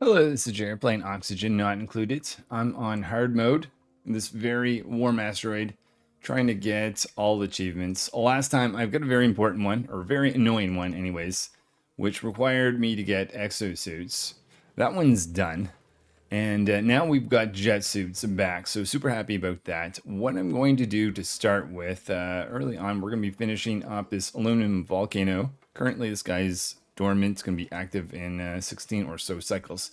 Hello, this is Jared playing Oxygen Not Included. I'm on hard mode in this very warm asteroid, trying to get all the achievements. Last time, I've got a very important one, or a very annoying one anyways, which required me to get exosuits. That one's done. And now we've got jet suits back, so super happy about that. What I'm going to do to start with, early on, we're going to be finishing up this aluminum volcano. Currently, this guy's dormant. It's going to be active in 16 or so cycles.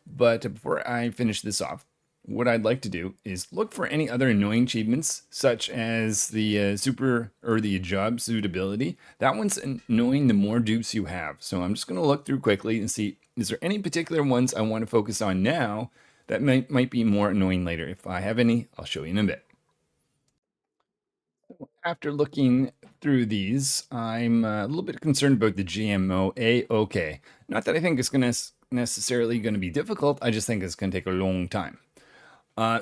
But before I finish this off, what I'd like to do is look for any other annoying achievements, such as the the job suitability. That one's annoying the more dupes you have. So I'm just going to look through quickly and see, is there any particular ones I want to focus on now that might be more annoying later? If I have any, I'll show you in a bit. After looking through these, I'm a little bit concerned about the GMO A-OK. Not that I think it's necessarily going to be difficult, I just think it's going to take a long time.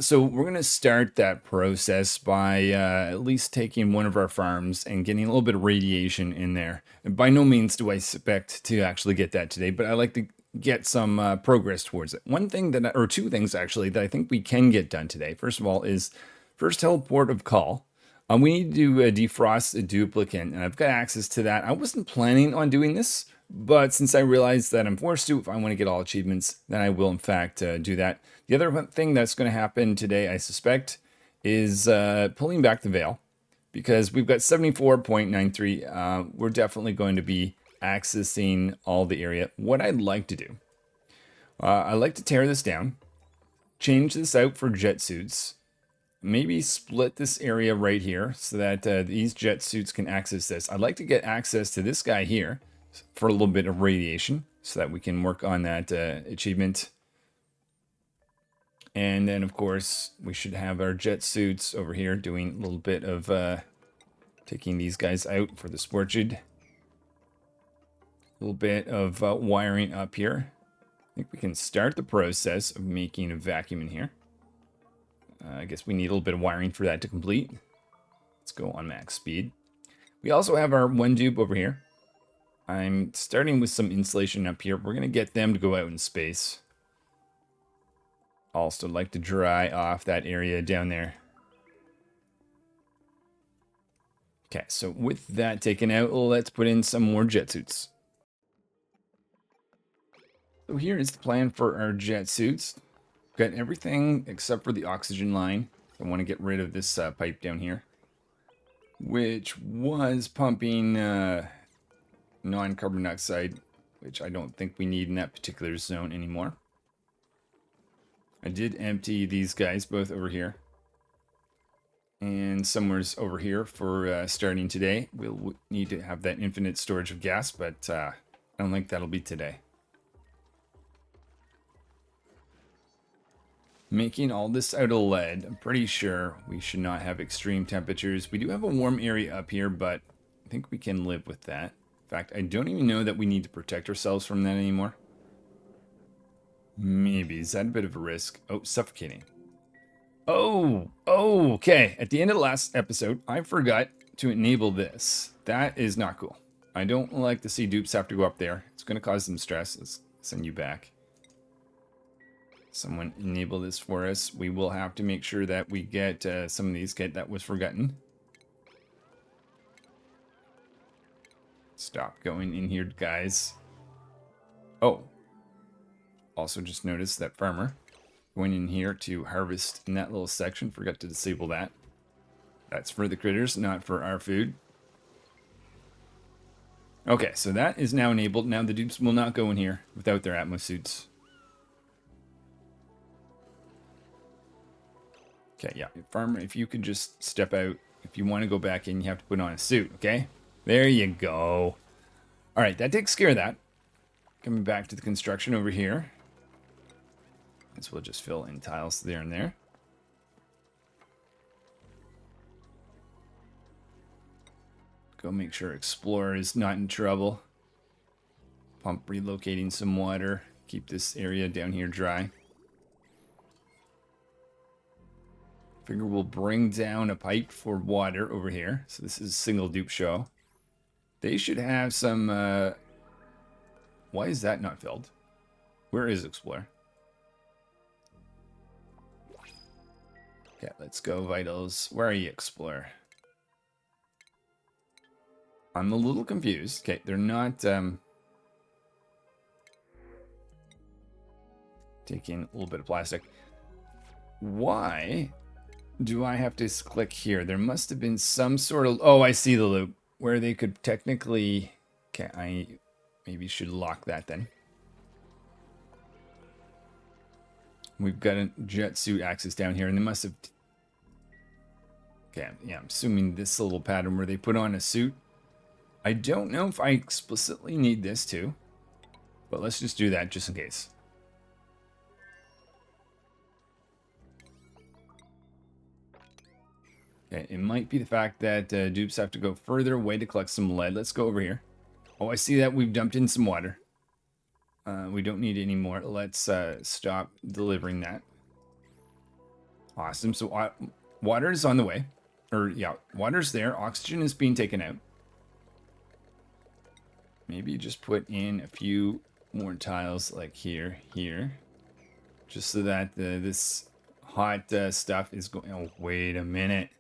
So we're going to start that process by at least taking one of our farms and getting a little bit of radiation in there. And by no means do I expect to actually get that today, but I like to get some progress towards it. One thing or two things actually, that I think we can get done today. First of all is first teleport of call. We need to defrost a duplicate, and I've got access to that. I wasn't planning on doing this, but since I realized that I'm forced to, if I want to get all achievements, then I will in fact do that. The other thing that's going to happen today, I suspect, is pulling back the veil, because we've got 74.93. We're definitely going to be accessing all the area. What I'd like to do, I'd like to tear this down, change this out for jet suits, maybe split this area right here so that these jet suits can access this. I'd like to get access to this guy here for a little bit of radiation so that we can work on that achievement. And then, of course, we should have our jet suits over here doing a little bit of taking these guys out for the sportude. A little bit of wiring up here. I think we can start the process of making a vacuum in here. I guess we need a little bit of wiring for that to complete. Let's go on max speed. We also have our one dupe over here. I'm starting with some insulation up here. We're going to get them to go out in space. Also like to dry off that area down there. Okay, so with that taken out, let's put in some more jet suits. So here is the plan for our jet suits. Got everything except for the oxygen line. I want to get rid of this pipe down here, which was pumping non-carbon dioxide, which I don't think we need in that particular zone anymore. I did empty these guys both over here, and somewhere's over here for starting today. We'll need to have that infinite storage of gas, but I don't think that'll be today. Making all this out of lead, I'm pretty sure we should not have extreme temperatures. We do have a warm area up here, but I think we can live with that. In fact, I don't even know that we need to protect ourselves from that anymore. Maybe. Is that a bit of a risk? Oh, suffocating. Oh, okay. At the end of the last episode, I forgot to enable this. That is not cool. I don't like to see dupes have to go up there. It's going to cause them stress. Let's send you back. Someone enable this for us. We will have to make sure that we get some of these. That was forgotten. Stop going in here, guys. Oh. Also just noticed that farmer going in here to harvest in that little section. Forgot to disable that. That's for the critters, not for our food. Okay, so that is now enabled. Now the dupes will not go in here without their Atmos suits. Okay, yeah, farmer, if you could just step out. If you want to go back in, you have to put on a suit, okay? There you go. All right, that takes care of that. Coming back to the construction over here. This will just fill in tiles there and there. Go make sure Explorer is not in trouble. Pump relocating some water. Keep this area down here dry. Figure we'll bring down a pipe for water over here. So this is single dupe show. They should have some... why is that not filled? Where is Explorer? Okay, let's go vitals. Where are you, Explorer? I'm a little confused. Okay, they're not taking a little bit of plastic. Why do I have to click here? There must have been some sort of... Oh, I see the loop where they could technically... Okay, I maybe should lock that then. We've got a jet suit axis down here, and they must have... Okay, yeah, I'm assuming this little pattern where they put on a suit. I don't know if I explicitly need this too, but let's just do that just in case. Okay, it might be the fact that dupes have to go further away to collect some lead. Let's go over here. Oh, I see that we've dumped in some water. We don't need any more. Let's stop delivering that. Awesome. So water is on the way. Or, yeah, water's there. Oxygen is being taken out. Maybe just put in a few more tiles like here. Just so that this hot stuff is going... Oh, wait a minute.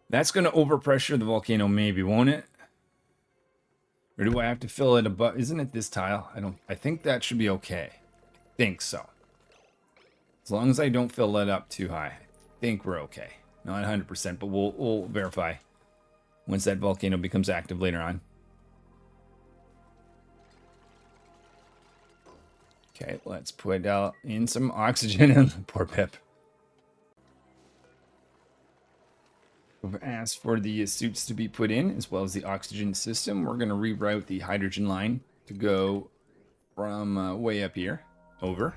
That's going to overpressure the volcano maybe, won't it? Or do I have to fill it above? Isn't it this tile? I think that should be okay. I think so. As long as I don't fill it up too high. I think we're okay. Not 100%, but we'll verify once that volcano becomes active later on. Okay, let's put in some oxygen in the poor Pip. We've asked for the suits to be put in, as well as the oxygen system. We're going to reroute the hydrogen line to go from way up here over.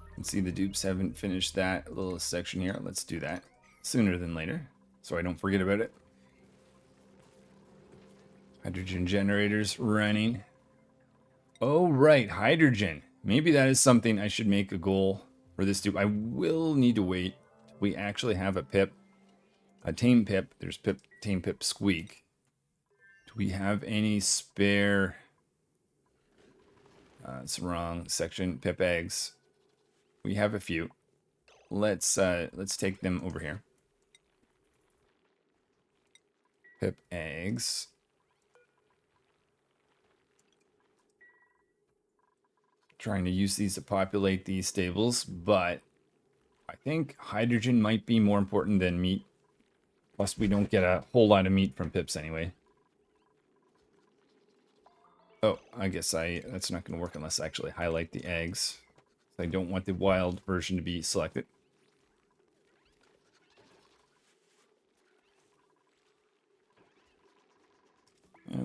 You can see the dupes haven't finished that little section here. Let's do that sooner than later, so I don't forget about it. Hydrogen generators running. Oh, right, hydrogen. Maybe that is something I should make a goal for this dupe. I will need to wait. We actually have a Pip. A tame Pip. There's tame Pip Squeak. Do we have any spare... it's the wrong section. Pip eggs. We have a few. Let's take them over here. Pip eggs. Trying to use these to populate these stables, but I think hydrogen might be more important than meat. Plus, we don't get a whole lot of meat from Pips anyway. Oh, I guess that's not going to work unless I actually highlight the eggs. I don't want the wild version to be selected.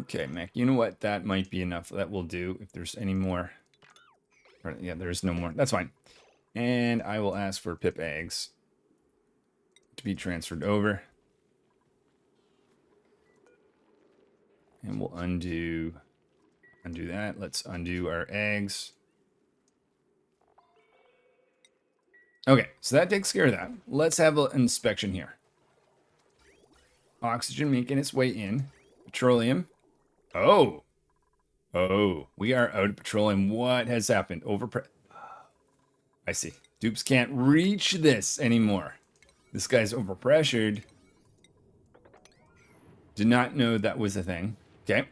Okay, Mac, you know what? That might be enough. That will do. If there's any more... Yeah, there's no more. That's fine. And I will ask for Pip eggs to be transferred over. And we'll undo that. Let's undo our eggs. Okay, so that takes care of that. Let's have an inspection here. Oxygen making its way in. Petroleum. Oh, we are out of petroleum. What has happened? I see. Dupes can't reach this anymore. This guy's overpressured. Did not know that was a thing. Okay.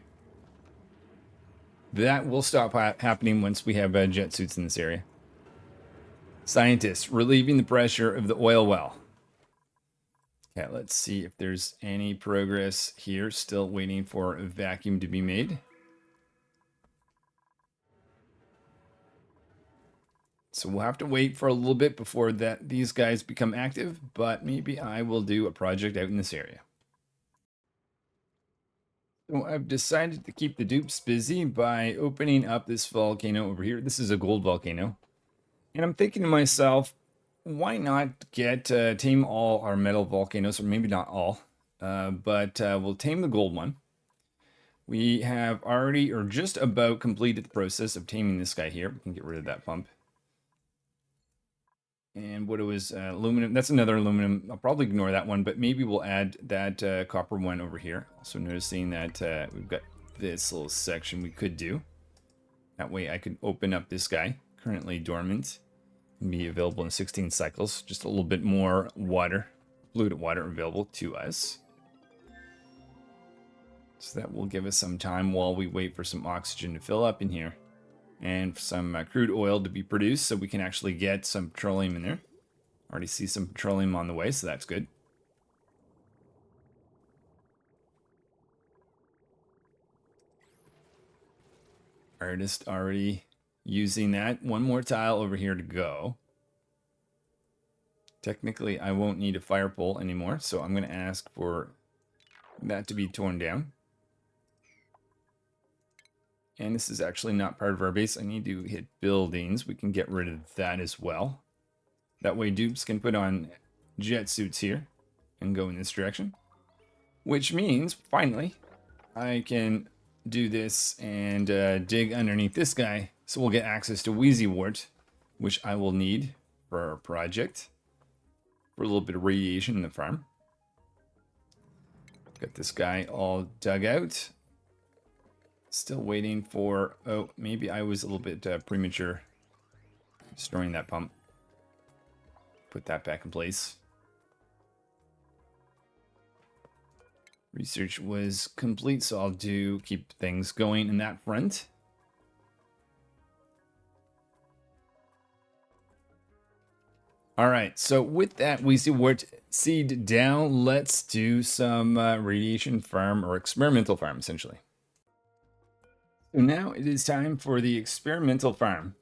That will stop happening once we have jet suits in this area. Scientists relieving the pressure of the oil well. Okay, let's see if there's any progress here. Still waiting for a vacuum to be made. So we'll have to wait for a little bit before these guys become active, but maybe I will do a project out in this area. So I've decided to keep the dupes busy by opening up this volcano over here. This is a gold volcano. And I'm thinking to myself, why not tame all our metal volcanoes, or maybe not all, but we'll tame the gold one. We have already, or just about, completed the process of taming this guy here. We can get rid of that pump. And what it was, aluminum, that's another aluminum. I'll probably ignore that one, but maybe we'll add that copper one over here. So noticing that we've got this little section we could do. That way I could open up this guy, currently dormant. be available in 16 cycles. Just a little bit more water, polluted water available to us. So that will give us some time while we wait for some oxygen to fill up in here. And some crude oil to be produced so we can actually get some petroleum in there. Already see some petroleum on the way, so that's good. Artist already using that. One more tile over here to go. Technically, I won't need a fire pole anymore, so I'm going to ask for that to be torn down. And this is actually not part of our base. I need to hit buildings. We can get rid of that as well. That way dupes can put on jet suits here and go in this direction. Which means, finally, I can do this and dig underneath this guy. So we'll get access to Wheezy Wart, which I will need for our project. For a little bit of radiation in the farm. Got this guy all dug out. Still waiting for... Oh, maybe I was a little bit premature destroying that pump. Put that back in place. Research was complete, so I'll keep things going in that front. All right, so with that Wheezy Wart seed down, let's do some radiation farm or experimental farm, essentially. So now it is time for the experimental farm.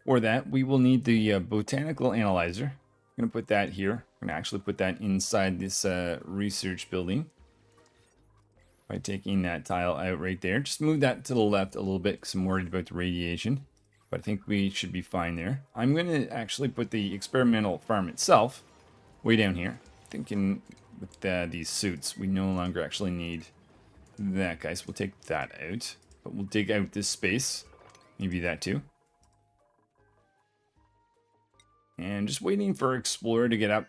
For that, we will need the botanical analyzer. I'm going to put that here. I'm going to actually put that inside this research building. By taking that tile out right there. Just move that to the left a little bit because I'm worried about the radiation. But I think we should be fine there. I'm going to actually put the experimental farm itself way down here. Thinking with these suits, we no longer actually need that guy. So we'll take that out. But we'll dig out this space. Maybe that too. And just waiting for Explorer to get up.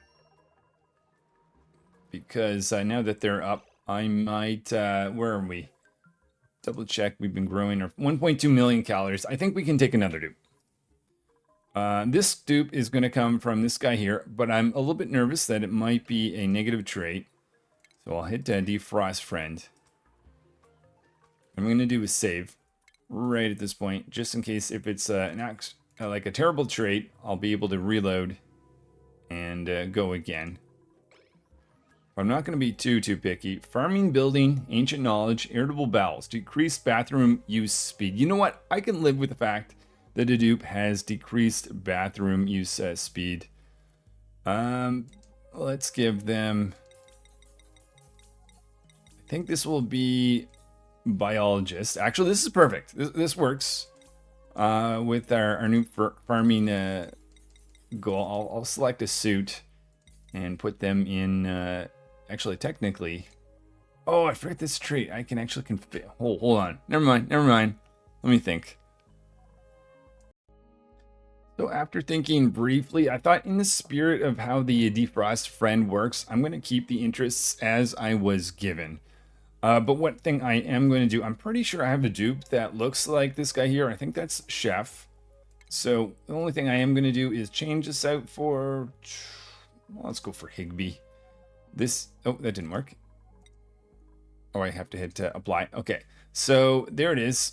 Because now that they're up, I might, where are we? Double check, we've been growing our 1.2 million calories. I think we can take another dupe. This dupe is going to come from this guy here, but I'm a little bit nervous that it might be a negative trait. So I'll hit defrost friend. I'm going to do a save right at this point, just in case if it's like a terrible trait, I'll be able to reload and go again. I'm not going to be too picky. Farming, building, ancient knowledge, irritable bowels, decreased bathroom use speed. You know what? I can live with the fact that a dupe has decreased bathroom use speed. Let's give them... I think this will be biologist. Actually, this is perfect. This works with our new farming goal. I'll select a suit and put them in... Actually, technically... Oh, I forgot this trait. I can actually configure... Hold on. Never mind. Let me think. So after thinking briefly, I thought in the spirit of how the defrost friend works, I'm going to keep the interests as I was given. But one thing I am going to do, I'm pretty sure I have a dupe that looks like this guy here. I think that's Chef. So the only thing I am going to do is change this out for... Well, let's go for Higby. This... Oh, that didn't work. Oh, I have to hit apply. Okay, so there it is.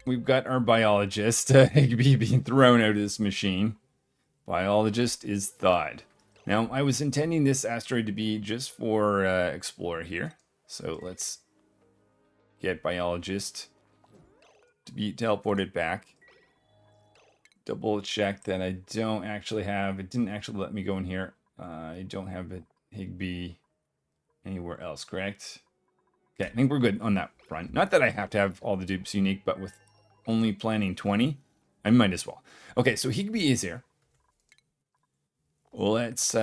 We've got our biologist, Higby, being thrown out of this machine. Biologist is thawed. Now, I was intending this asteroid to be just for Explorer here. So let's get biologist to be teleported back. Double check that I don't actually have... It didn't actually let me go in here. I don't have a Higby anywhere else, correct? Okay, I think we're good on that front. Not that I have to have all the dupes unique, but with only planning 20, I might as well. Okay, so Higby is here. Let's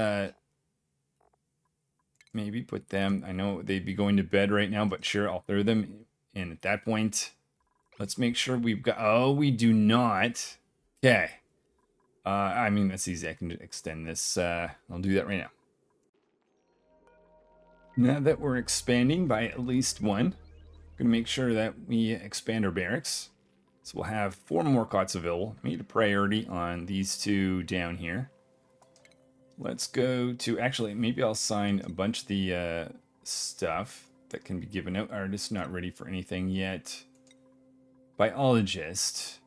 maybe put them... I know they'd be going to bed right now, but sure, I'll throw them in at that point. Let's make sure we've got... Oh, we do not. Okay. I mean, that's easy. I can extend this. I'll do that right now. Now that we're expanding by at least one, I'm going to make sure that we expand our barracks. So we'll have 4 more cots available. Made a priority on these 2 down here. Let's go to, actually, maybe I'll sign a bunch of the stuff that can be given out. Artist not ready for anything yet. Biologist.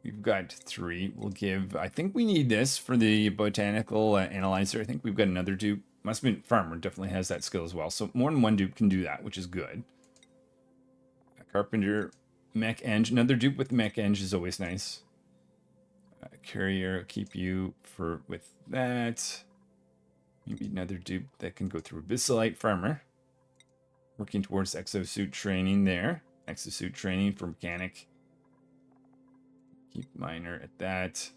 We've got 3. We'll give, I think we need this for the botanical analyzer. I think we've got another dupe. Must have been farmer, definitely has that skill as well. So more than one dupe can do that, which is good. A carpenter, mech eng. Another dupe with mech eng is always nice. Courier, keep you for with that. Maybe another dupe that can go through Abyssalite farmer. Working towards exosuit training there. Exosuit training for mechanic. Keep miner at that.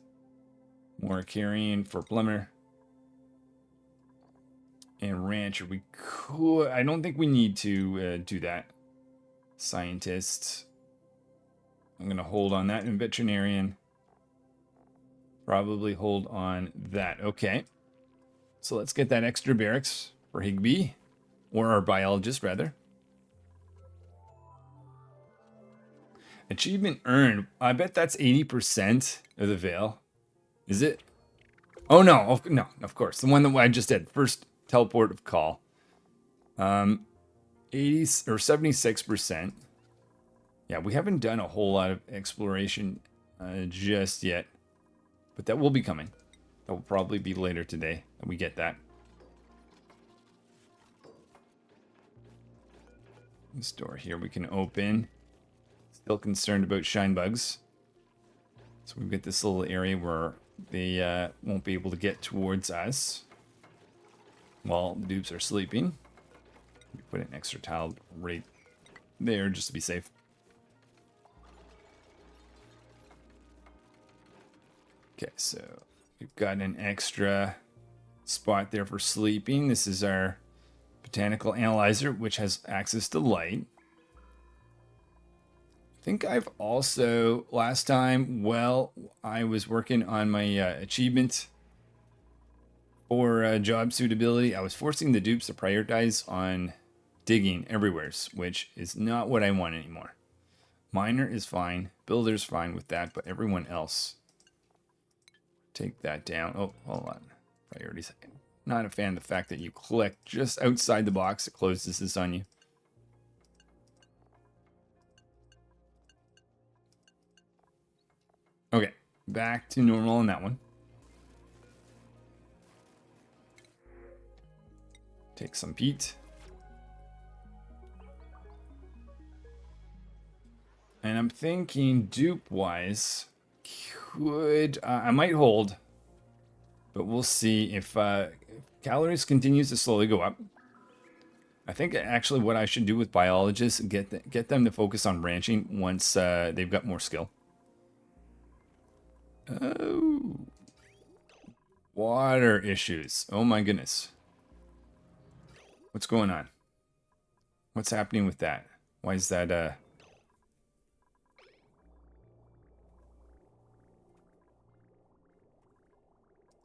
More carrying for plumber. And rancher. We could. I don't think we need to do that. Scientist. I'm going to hold on that. And veterinarian. Probably hold on that. Okay. So let's get that extra barracks for Higby. Or our biologist, rather. Achievement earned. I bet that's 80% of the veil. Is it? Oh, no. No, of course. The one that I just did. First teleport of call. 80 or 76%. Yeah, we haven't done a whole lot of exploration just yet. But that will be coming. That will probably be later today that we get that. This door here we can open. Still concerned about shine bugs. So we've got this little area where they won't be able to get towards us while the dupes are sleeping. We put an extra tile right there just to be safe. Okay, so we've got an extra spot there for sleeping. This is our botanical analyzer, which has access to light. I think I've also, last time, well, I was working on my achievement for job suitability. I was forcing the dupes to prioritize on digging everywhere, which is not what I want anymore. Miner is fine, builder's fine with that, but everyone else, take that down. Oh, hold on. Priorities. Not a fan of the fact that you click just outside the box, it closes this on you. Okay, back to normal on that one. Take some peat. And I'm thinking dupe-wise, I might hold, but we'll see if calories continues to slowly go up. I think actually what I should do with biologists, get them to focus on ranching once they've got more skill. Oh, water issues. Oh my goodness. What's going on? What's happening with that? Why is that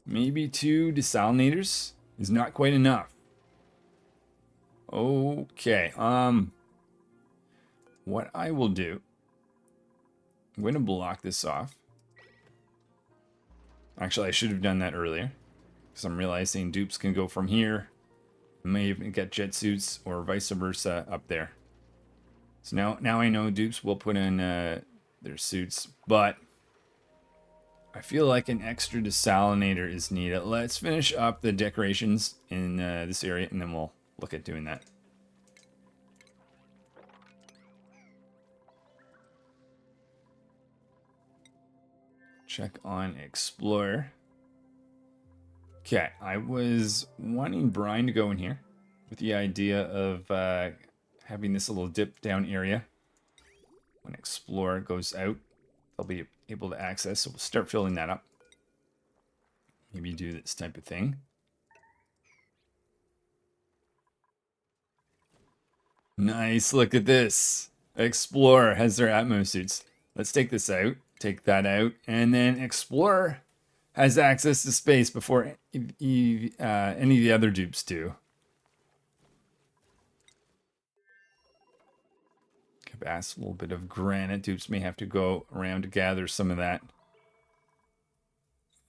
maybe 2 desalinators is not quite enough. Okay, what I will do, I'm going to block this off. Actually, I should have done that earlier, because I'm realizing dupes can go from here, may even get jet suits, or vice versa up there. So now I know dupes will put in their suits, but I feel like an extra desalinator is needed. Let's finish up the decorations in this area, and then we'll look at doing that. Check on Explorer. Okay, I was wanting Brian to go in here with the idea of having this little dip down area. When Explorer goes out, they'll be able to access, so we'll start filling that up. Maybe do this type of thing. Nice, look at this. Explorer has their Atmo suits. Let's take this out, take that out, and then Explorer has access to space before any of the other dupes do. I've asked a little bit of granite. Dupes may have to go around to gather some of that.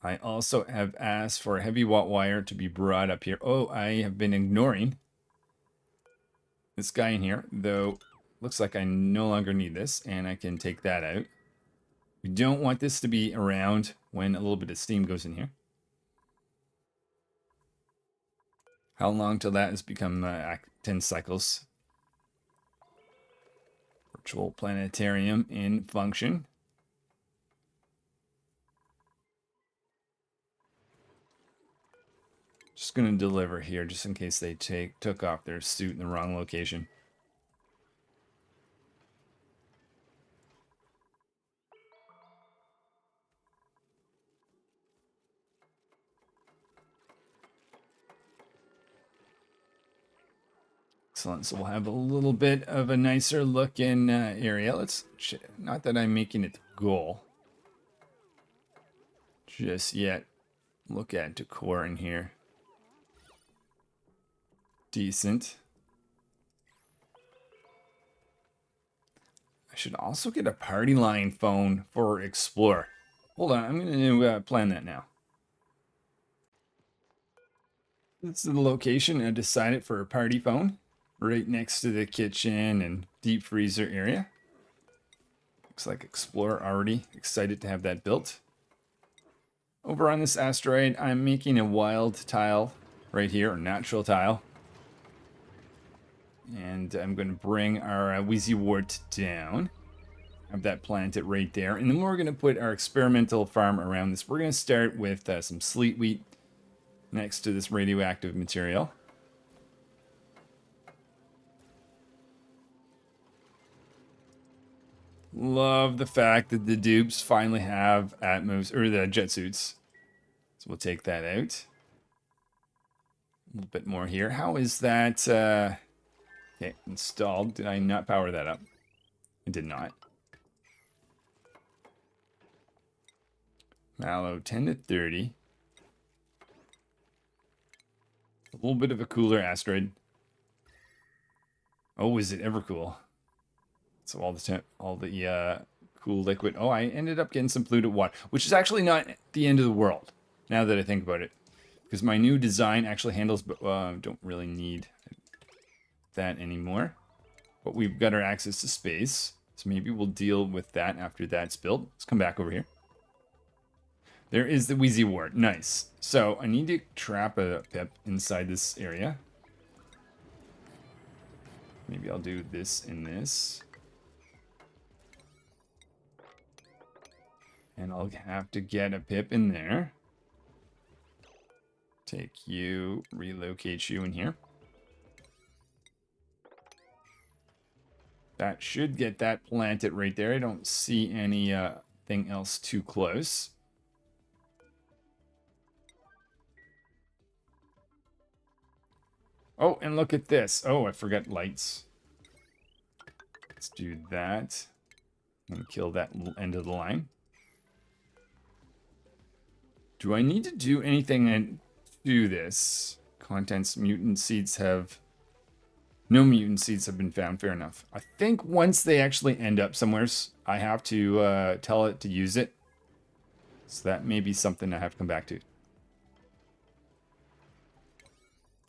I also have asked for heavy watt wire to be brought up here. Oh, I have been ignoring this guy in here, though looks like I no longer need this, and I can take that out. We don't want this to be around when a little bit of steam goes in here. How long till that has become 10 cycles? Virtual planetarium in function. Just going to deliver here just in case they took off their suit in the wrong location. Excellent. So we'll have a little bit of a nicer looking area. Not that I'm making it the goal just yet. Look at decor in here. Decent. I should also get a party line phone for Explorer. Hold on, I'm going to plan that now. This is the location I decided for a party phone. Right next to the kitchen and deep freezer area. Looks like Explorer already excited to have that built. Over on this asteroid, I'm making a wild tile right here, or natural tile. And I'm going to bring our Wheezy Wart down. Have that planted right there. And then we're going to put our experimental farm around this. We're going to start with some sleet wheat next to this radioactive material. Love the fact that the dupes finally have Atmos, or the jet suits. So we'll take that out. A little bit more here. How is that? Okay, installed. Did I not power that up? I did not. Mallow 10 to 30. A little bit of a cooler asteroid. Oh, is it ever cool? So all the cool liquid. Oh, I ended up getting some polluted water, which is actually not the end of the world, now that I think about it. Because my new design actually handles, but don't really need that anymore. But we've got our access to space, so maybe we'll deal with that after that's built. Let's come back over here. There is the Wheezy Wart. Nice. So I need to trap a pip inside this area. Maybe I'll do this and this. And I'll have to get a pip in there. Take you, relocate you in here. That should get that planted right there. I don't see anything else too close. Oh, and look at this. Oh, I forgot lights. Let's do that. And kill that end of the line. Do I need to do anything and do this? Contents, mutant seeds have... No mutant seeds have been found. Fair enough. I think once they actually end up somewhere, I have to tell it to use it. So that may be something I have to come back to.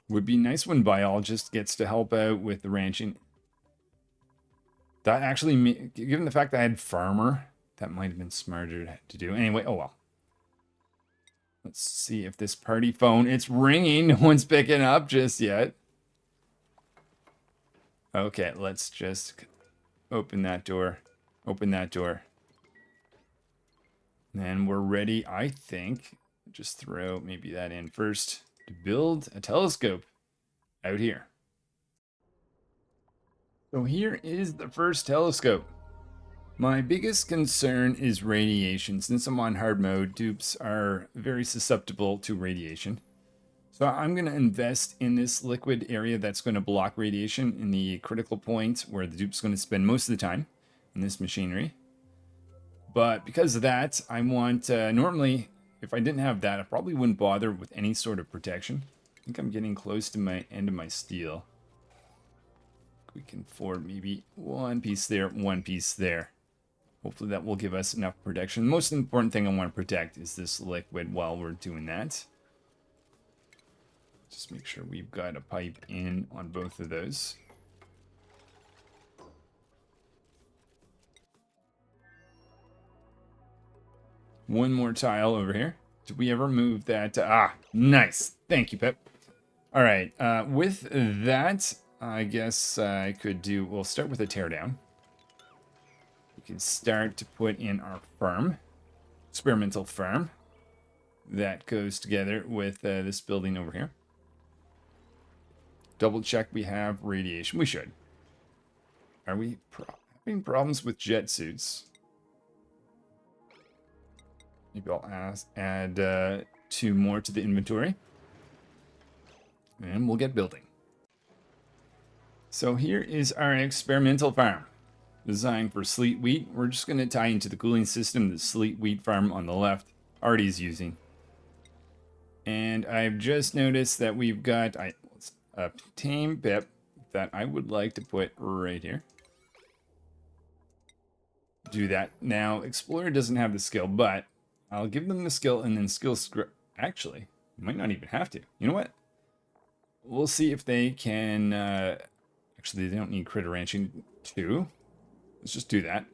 Would be nice when biologist gets to help out with the ranching. That actually, given the fact that I had farmer, that might have been smarter to do. Anyway, oh well. Let's see if this party phone, it's ringing. No one's picking up just yet. Okay, let's just open that door. Open that door. And we're ready, I think. Just throw maybe that in first to build a telescope out here. So here is the first telescope. My biggest concern is radiation. Since I'm on hard mode, dupes are very susceptible to radiation. So I'm going to invest in this liquid area that's going to block radiation in the critical point where the dupe's going to spend most of the time in this machinery. But because of that, I want, normally, if I didn't have that, I probably wouldn't bother with any sort of protection. I think I'm getting close to my end of my steel. We can afford maybe one piece there, one piece there. Hopefully that will give us enough protection. The most important thing I want to protect is this liquid while we're doing that. Just make sure we've got a pipe in on both of those. One more tile over here. Did we ever move that? Nice. Thank you, Pip. All right. With that, I guess I could do... We'll start with a teardown. We can start to put in our farm. Experimental farm. That goes together with this building over here. Double check we have radiation. We should. Are we having problems with jet suits? Maybe I'll add 2 more to the inventory. And we'll get building. So here is our experimental farm. Designed for sleet wheat. We're just going to tie into the cooling system the sleet wheat farm on the left already is using. And I've just noticed that we've got a tame pip that I would like to put right here. Do that. Now, Explorer doesn't have the skill, but I'll give them the skill and then skill script. Actually, you might not even have to. You know what? We'll see if they can... actually, they don't need critter ranching too. Let's just do that.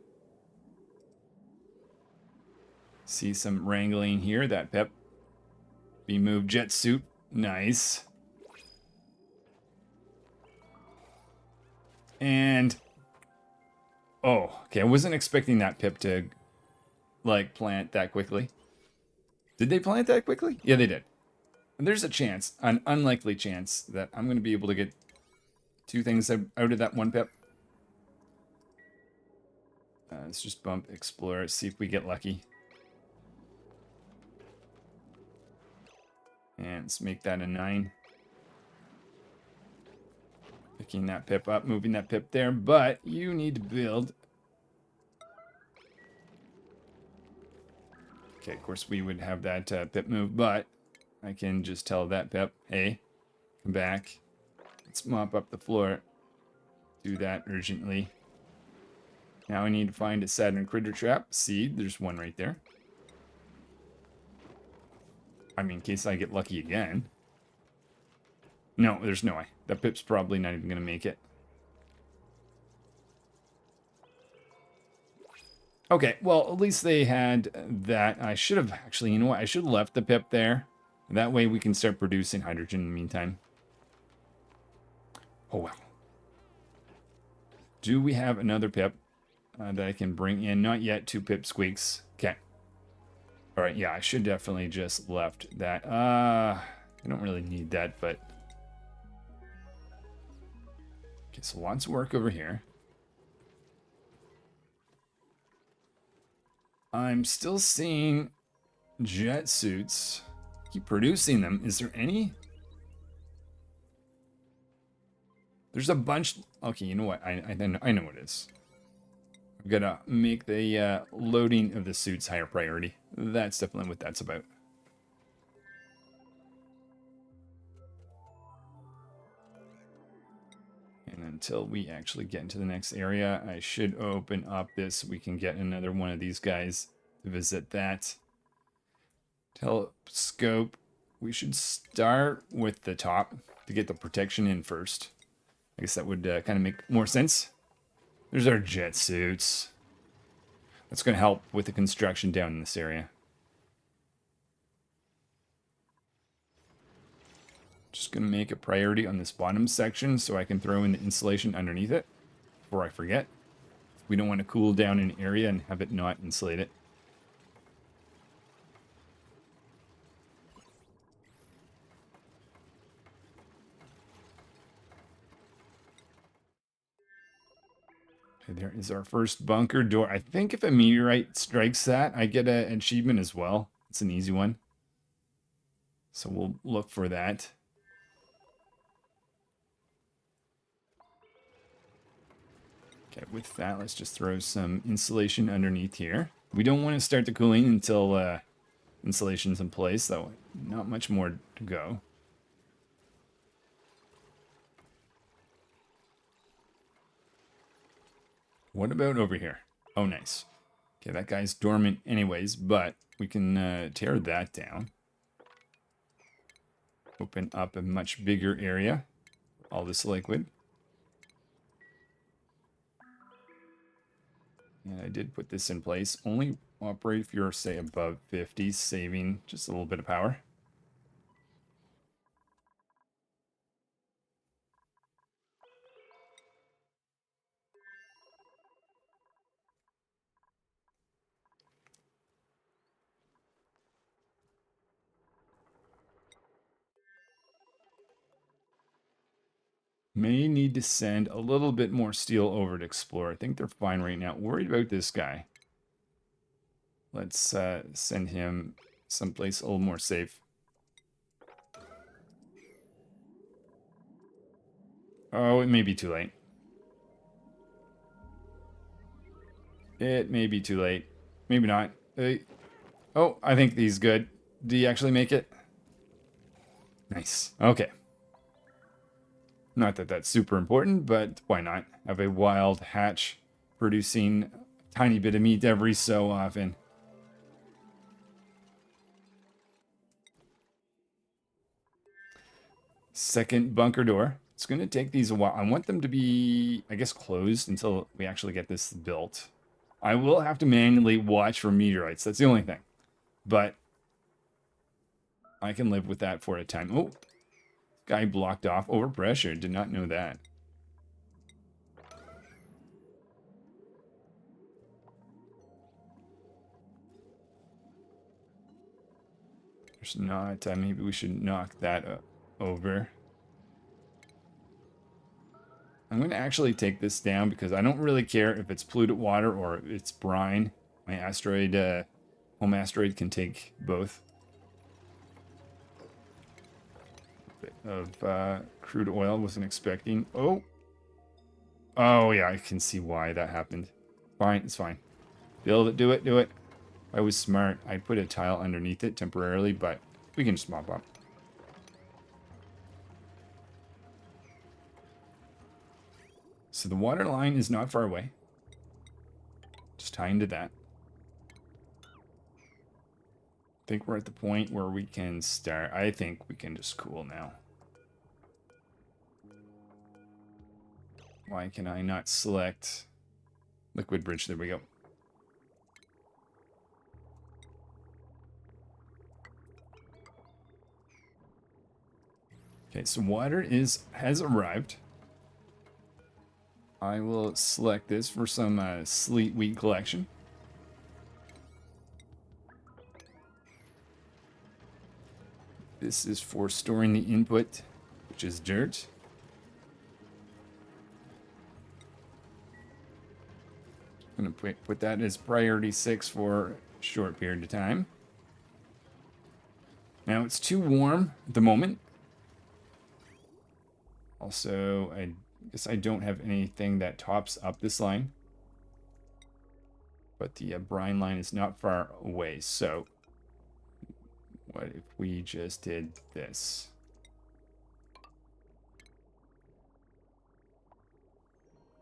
See some wrangling here. That pep. Be moved jet suit. Nice. And... oh, okay. I wasn't expecting that pip to, like, plant that quickly. Did they plant that quickly? Yeah, they did. And there's a chance, an unlikely chance, that I'm going to be able to get 2 things out of that 1 pip. Let's just bump Explorer, see if we get lucky. And let's make that a 9. Picking that pip up, moving that pip there, but you need to build. Okay, of course we would have that pip move, but I can just tell that pip, hey, come back. Let's mop up the floor. Do that urgently. Now I need to find a Saturn critter trap seed. There's one right there. I mean, in case I get lucky again. No, there's no way. That pip's probably not even going to make it. Okay, well, at least they had that. I should have actually, you know what? I should have left the pip there. That way we can start producing hydrogen in the meantime. Oh, well. Do we have another pip that I can bring in? Not yet. 2 pip squeaks. Okay. All right, yeah, I should definitely just left that. I don't really need that, but... okay, so lots of work over here. I'm still seeing jet suits. Keep producing them. Is there any? There's a bunch. Okay, you know what? I know what it is. I've got to make the loading of the suits higher priority. That's definitely what that's about. And until we actually get into the next area, I should open up this. We can get another one of these guys to visit that. Telescope. We should start with the top to get the protection in first. I guess that would kind of make more sense. There's our jet suits. That's going to help with the construction down in this area. Just going to make a priority on this bottom section so I can throw in the insulation underneath it before I forget. We don't want to cool down an area and have it not insulate it. Okay, there is our first bunker door. I think if a meteorite strikes that, I get an achievement as well. It's an easy one. So we'll look for that. Okay, with that, let's just throw some insulation underneath here. We don't want to start the cooling until insulation's in place, though. Not much more to go. What about over here? Oh, nice. Okay, that guy's dormant anyways, but we can tear that down. Open up a much bigger area. All this liquid. And I did put this in place. Only operate if you're, say, above 50, saving just a little bit of power. May need to send a little bit more steel over to explore. I think they're fine right now. Worried about this guy. Let's send him someplace a little more safe. Oh, it may be too late. It may be too late. Maybe not. Oh, I think he's good. Do you actually make it? Nice. Okay. Not that that's super important, but why not? Have a wild hatch producing a tiny bit of meat every so often. Second bunker door. It's going to take these a while. I want them to be, I guess, closed until we actually get this built. I will have to manually watch for meteorites. That's the only thing. But I can live with that for a time. Oh, guy blocked off. Overpressure. Did not know that. There's not. Maybe we should knock that over. I'm going to actually take this down because I don't really care if it's polluted water or it's brine. My asteroid, home asteroid can take both. Bit of crude oil, wasn't expecting. Oh. Oh, yeah, I can see why that happened. Fine, it's fine. Build it, do it, do it. If I was smart, I'd put a tile underneath it temporarily, but we can just mop up. So the water line is not far away. Just tie into that. I think we're at the point where we can start. I think we can just cool now. Why can I not select liquid bridge? There we go. Okay, so water has arrived. I will select this for some sleet wheat collection. This is for storing the input, which is dirt. I'm going to put that as priority 6 for a short period of time. Now it's too warm at the moment. Also, I guess I don't have anything that tops up this line. But the brine line is not far away. So what if we just did this?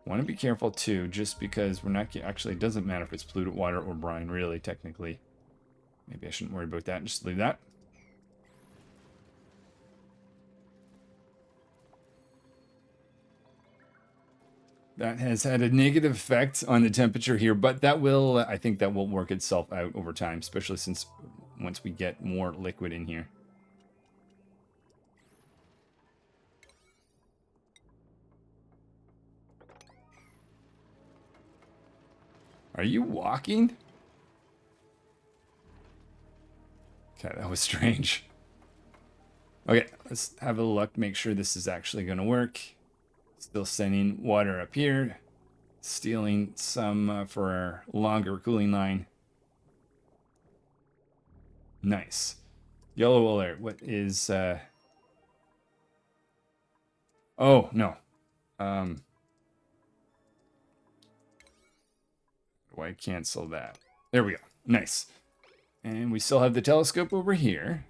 Want to be careful too, just because we're not actually, it doesn't matter if it's polluted water or brine, really, technically. Maybe I shouldn't worry about that. Just leave that. That has had a negative effect on the temperature here, but that will, I think that will work itself out over time, especially since once we get more liquid in here. Are you walking? Okay, that was strange. Okay, let's have a look, make sure this is actually going to work. Still sending water up here. Stealing some for our longer cooling line. Nice. Yellow alert. What is... Oh, no. Do I cancel that? There we go. Nice. And we still have the telescope over here.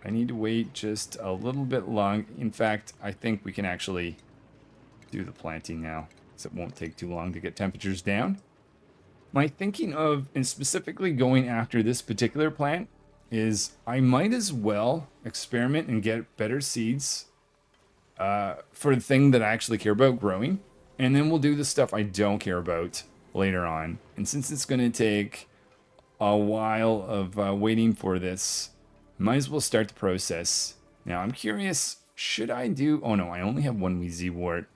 I need to wait just a little bit long. In fact, I think we can actually do the planting now, because it won't take too long to get temperatures down. My thinking of, and specifically going after this particular plant, is I might as well experiment and get better seeds for the thing that I actually care about growing. And then we'll do the stuff I don't care about later on. And since it's going to take a while of waiting for this, might as well start the process. Now, I'm curious, should I do... Oh no, I only have one Wheezy wart.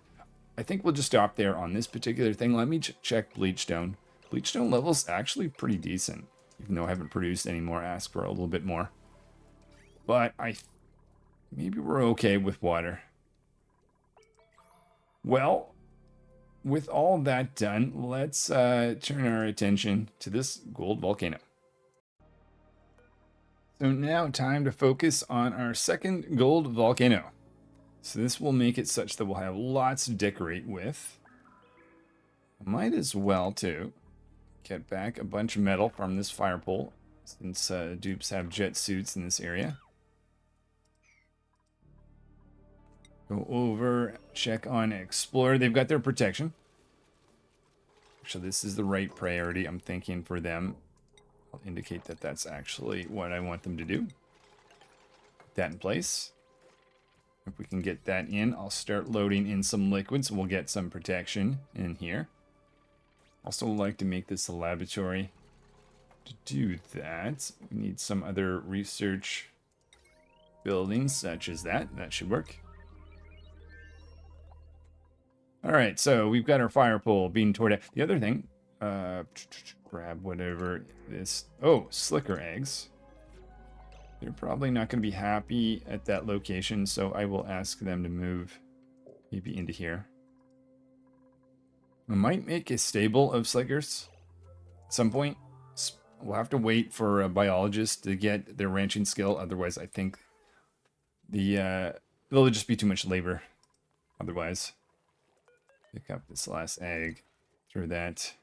I think we'll just stop there on this particular thing. Let me check Bleachstone. Bleachstone level's actually pretty decent, even though I haven't produced any more. Ask for a little bit more. But maybe we're okay with water. Well, with all that done, let's turn our attention to this gold volcano. So now time to focus on our second gold volcano. So this will make it such that we'll have lots to decorate with. Might as well, too, get back a bunch of metal from this fire pole, since dupes have jet suits in this area. Go over, check on Explorer. They've got their protection. Actually, this is the right priority, I'm thinking, for them. I'll indicate that that's actually what I want them to do. Put that in place. If we can get that in, I'll start loading in some liquids. We'll get some protection in here. Also like to make this a laboratory. To do that, we need some other research buildings such as that. That should work. All right, so we've got our fire pole being torn out. The other thing, grab whatever this... Oh, slicker eggs. They're probably not going to be happy at that location, so I will ask them to move maybe into here. I might make a stable of slickers at some point. We'll have to wait for a biologist to get their ranching skill. Otherwise, I think there'll just be too much labor. Otherwise, pick up this last egg, throw that.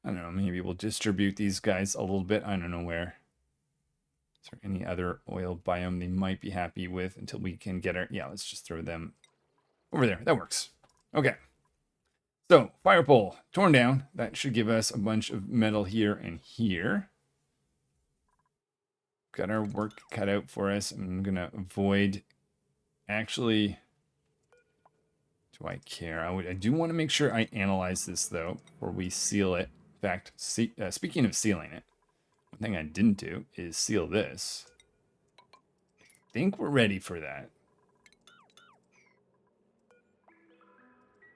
I don't know, maybe we'll distribute these guys a little bit. I don't know where. Is there any other oil biome they might be happy with until we can get our... Yeah, let's just throw them over there. That works. Okay. So, fire pole torn down. That should give us a bunch of metal here and here. Got our work cut out for us. I'm going to avoid... Actually, do I care? I do want to make sure I analyze this, though, before we seal it. In fact, speaking of sealing it, one thing I didn't do is seal this. I think we're ready for that.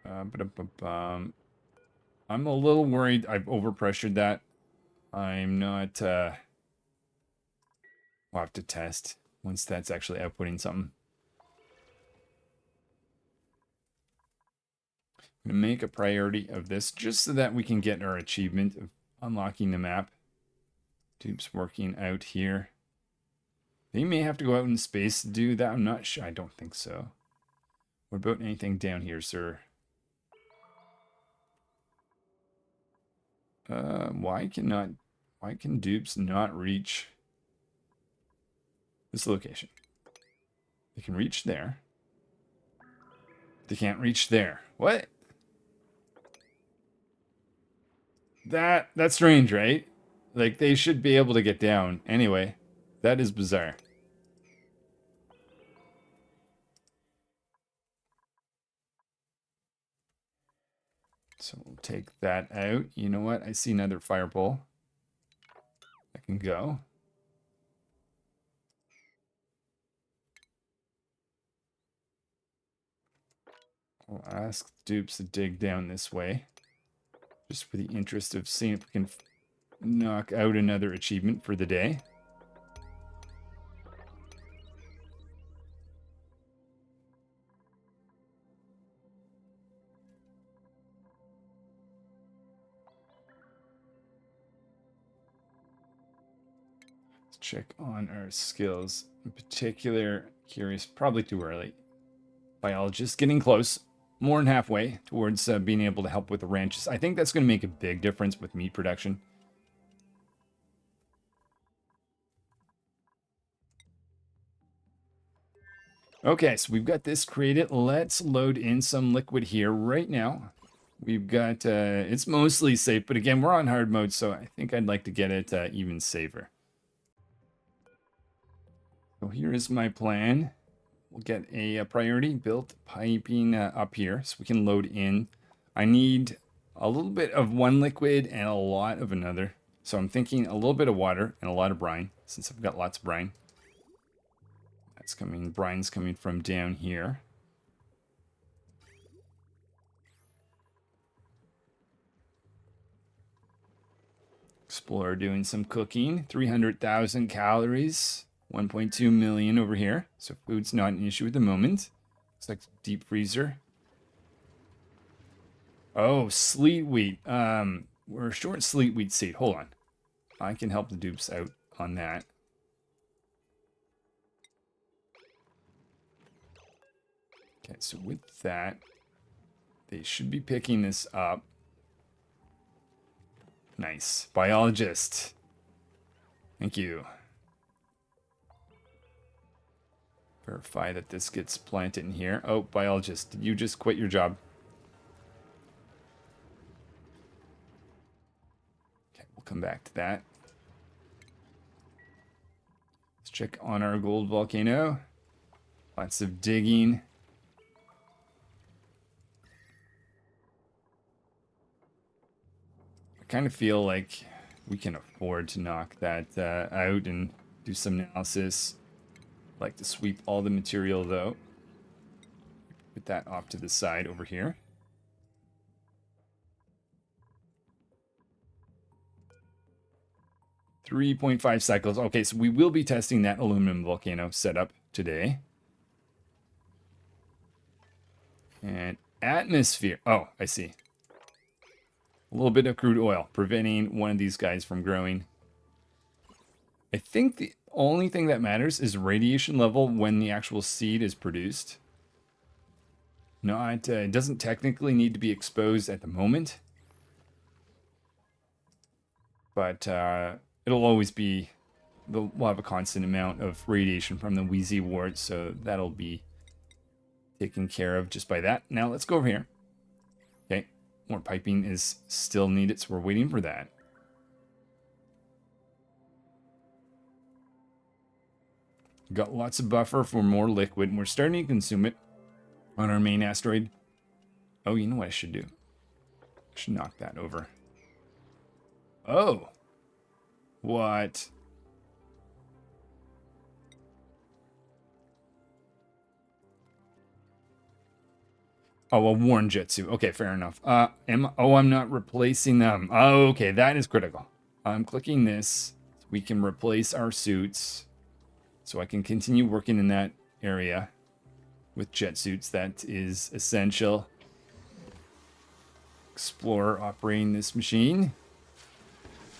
I'm a little worried I've overpressured that. I'm not... We'll have to test once that's actually outputting something. I'm going to make a priority of this just so that we can get our achievement of unlocking the map. Dupe's working out here. They may have to go out in space to do that. I'm not sure. I don't think so. What about anything down here, sir? Why can dupes not reach this location? They can reach there. They can't reach there. What? That's strange, right? Like, they should be able to get down. Anyway, that is bizarre. So we'll take that out. You know what? I see another fireball. That can go. I'll ask dupes to dig down this way. Just for the interest of seeing if we can knock out another achievement for the day. Let's check on our skills. In particular, curious, probably too early. Biologist, getting close. More than halfway towards being able to help with the ranches. I think that's going to make a big difference with meat production. Okay, so we've got this created. Let's load in some liquid here right now. We've got, it's mostly safe, but again, we're on hard mode, so I think I'd like to get it even safer. So here is my plan. We'll get a priority built piping up here so we can load in. I need a little bit of one liquid and a lot of another. So I'm thinking a little bit of water and a lot of brine, since I've got lots of brine. That's coming, brine's coming from down here. Explorer doing some cooking. 300,000 calories. 1.2 million over here. So food's not an issue at the moment. Looks like deep freezer. Oh, sleet wheat. We're short sleet wheat seed. Hold on. I can help the dupes out on that. Okay, so with that, they should be picking this up. Nice. Biologist. Thank you. Verify that this gets planted in here. Oh, biologist, did you just quit your job? Okay, we'll come back to that. Let's check on our gold volcano. Lots of digging. I kind of feel like we can afford to knock that out and do some analysis. I'd like to sweep all the material though. Put that off to the side over here. .5 cycles. Okay, so we will be testing that aluminum volcano setup today. And atmosphere. Oh, I see. A little bit of crude oil, preventing one of these guys from growing. I think the only thing that matters is radiation level when the actual seed is produced. Not, it doesn't technically need to be exposed at the moment. But it'll always be, we'll have a constant amount of radiation from the Wheezy wart, so that'll be taken care of just by that. Now let's go over here. Okay, more piping is still needed, so we're waiting for that. Got lots of buffer for more liquid, and we're starting to consume it on our main asteroid. Oh, you know what I should do? I should knock that over. Oh. What? Oh, a worn jetsuit. Okay, fair enough. I'm not replacing them. Oh, okay, that is critical. I'm clicking this. So we can replace our suits. So I can continue working in that area with jet suits. That is essential. Explorer operating this machine.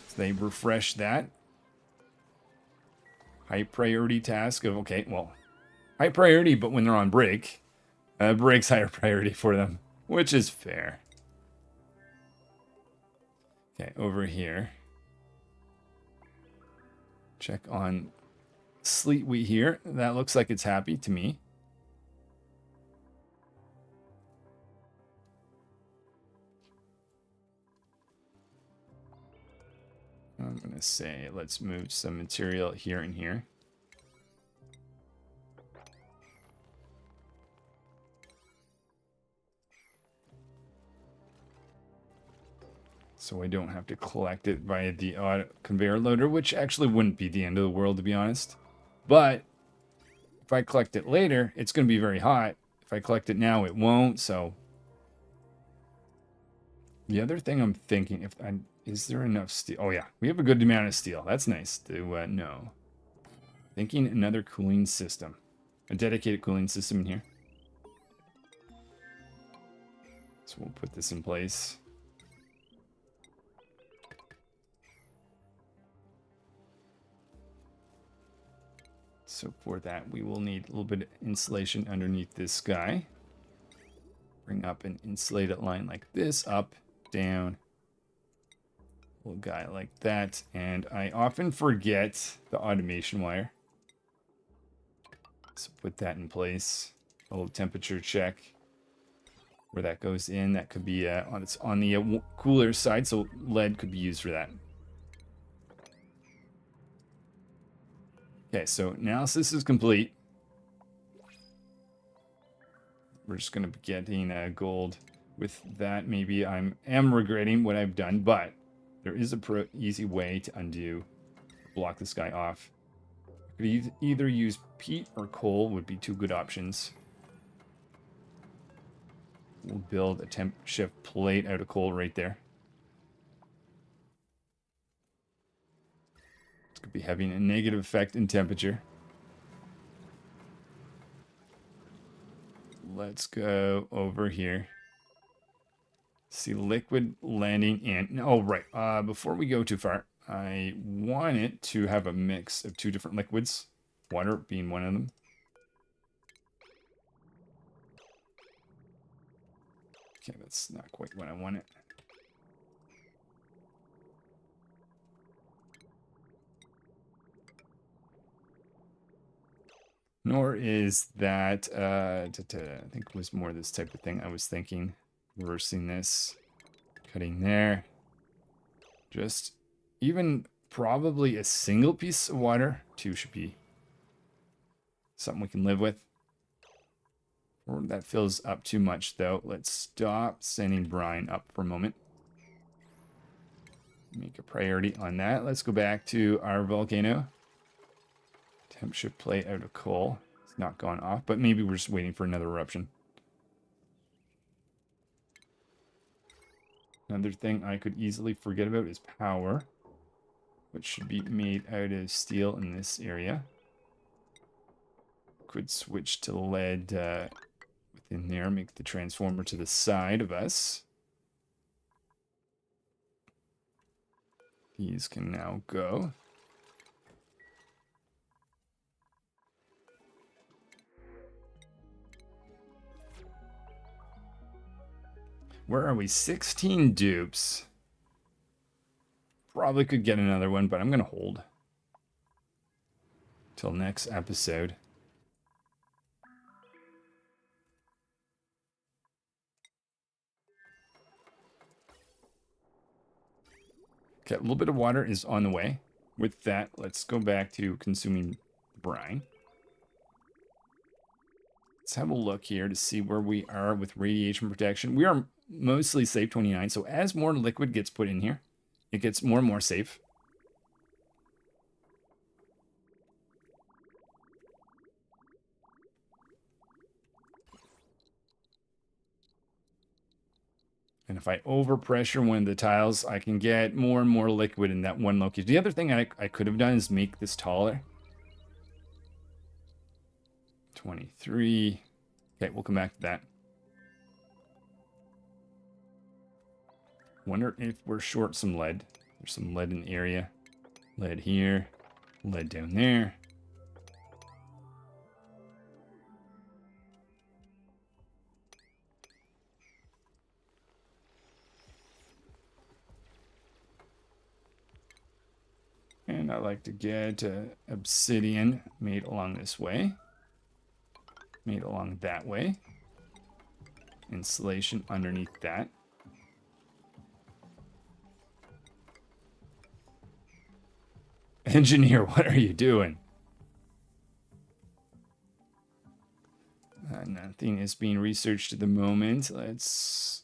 So they refresh that. High priority task of, okay, well, high priority, but when they're on break, break's higher priority for them, which is fair. Okay, over here. Check on sleet wheat here. That looks like it's happy to me. I'm going to say, let's move some material here and here. So I don't have to collect it via the conveyor loader, which actually wouldn't be the end of the world, to be honest. But if I collect it later, it's going to be very hot. If I collect it now, it won't. So the other thing I'm thinking, is there enough steel? Oh yeah, we have a good amount of steel. That's nice to know. Thinking another cooling system, a dedicated cooling system in here. So we'll put this in place. So for that, we will need a little bit of insulation underneath this guy. Bring up an insulated line like this, up, down. Little guy like that. And I often forget the automation wire. So put that in place. A little temperature check where that goes in. That could be on the cooler side, so lead could be used for that. Okay, so analysis is complete. We're just going to be getting gold with that. Maybe I am regretting what I've done, but there is a easy way to undo, block this guy off. I could either use peat or coal would be two good options. We'll build a temp shift plate out of coal right there. This could be having a negative effect in temperature. Let's go over here. See liquid landing in. Oh, right. Before we go too far, I want it to have a mix of two different liquids, water being one of them. Okay, that's not quite what I wanted. Nor is that, I think it was more this type of thing I was thinking. Reversing this, cutting there. Just even probably a single piece of water. Two should be something we can live with. Or that fills up too much though. Let's stop sending brine up for a moment. Make a priority on that. Let's go back to our volcano. Temp shift plate out of coal. It's not gone off, but maybe we're just waiting for another eruption. Another thing I could easily forget about is power, which should be made out of steel in this area. Could switch to lead within there, make the transformer to the side of us. These can now go. Where are we? 16 dupes. Probably could get another one, but I'm going to hold till next episode. Okay, a little bit of water is on the way. With that, let's go back to consuming brine. Let's have a look here to see where we are with radiation protection. We are mostly safe 29, so as more liquid gets put in here, it gets more and more safe. And if I overpressure one of the tiles, I can get more and more liquid in that one location. The other thing I could have done is make this taller. 23. Okay, we'll come back to that. Wonder if we're short some lead. There's some lead in the area. Lead here. Lead down there. And I like to get obsidian made along this way. Made along that way. Insulation underneath that. Engineer, what are you doing? Nothing is being researched at the moment. Let's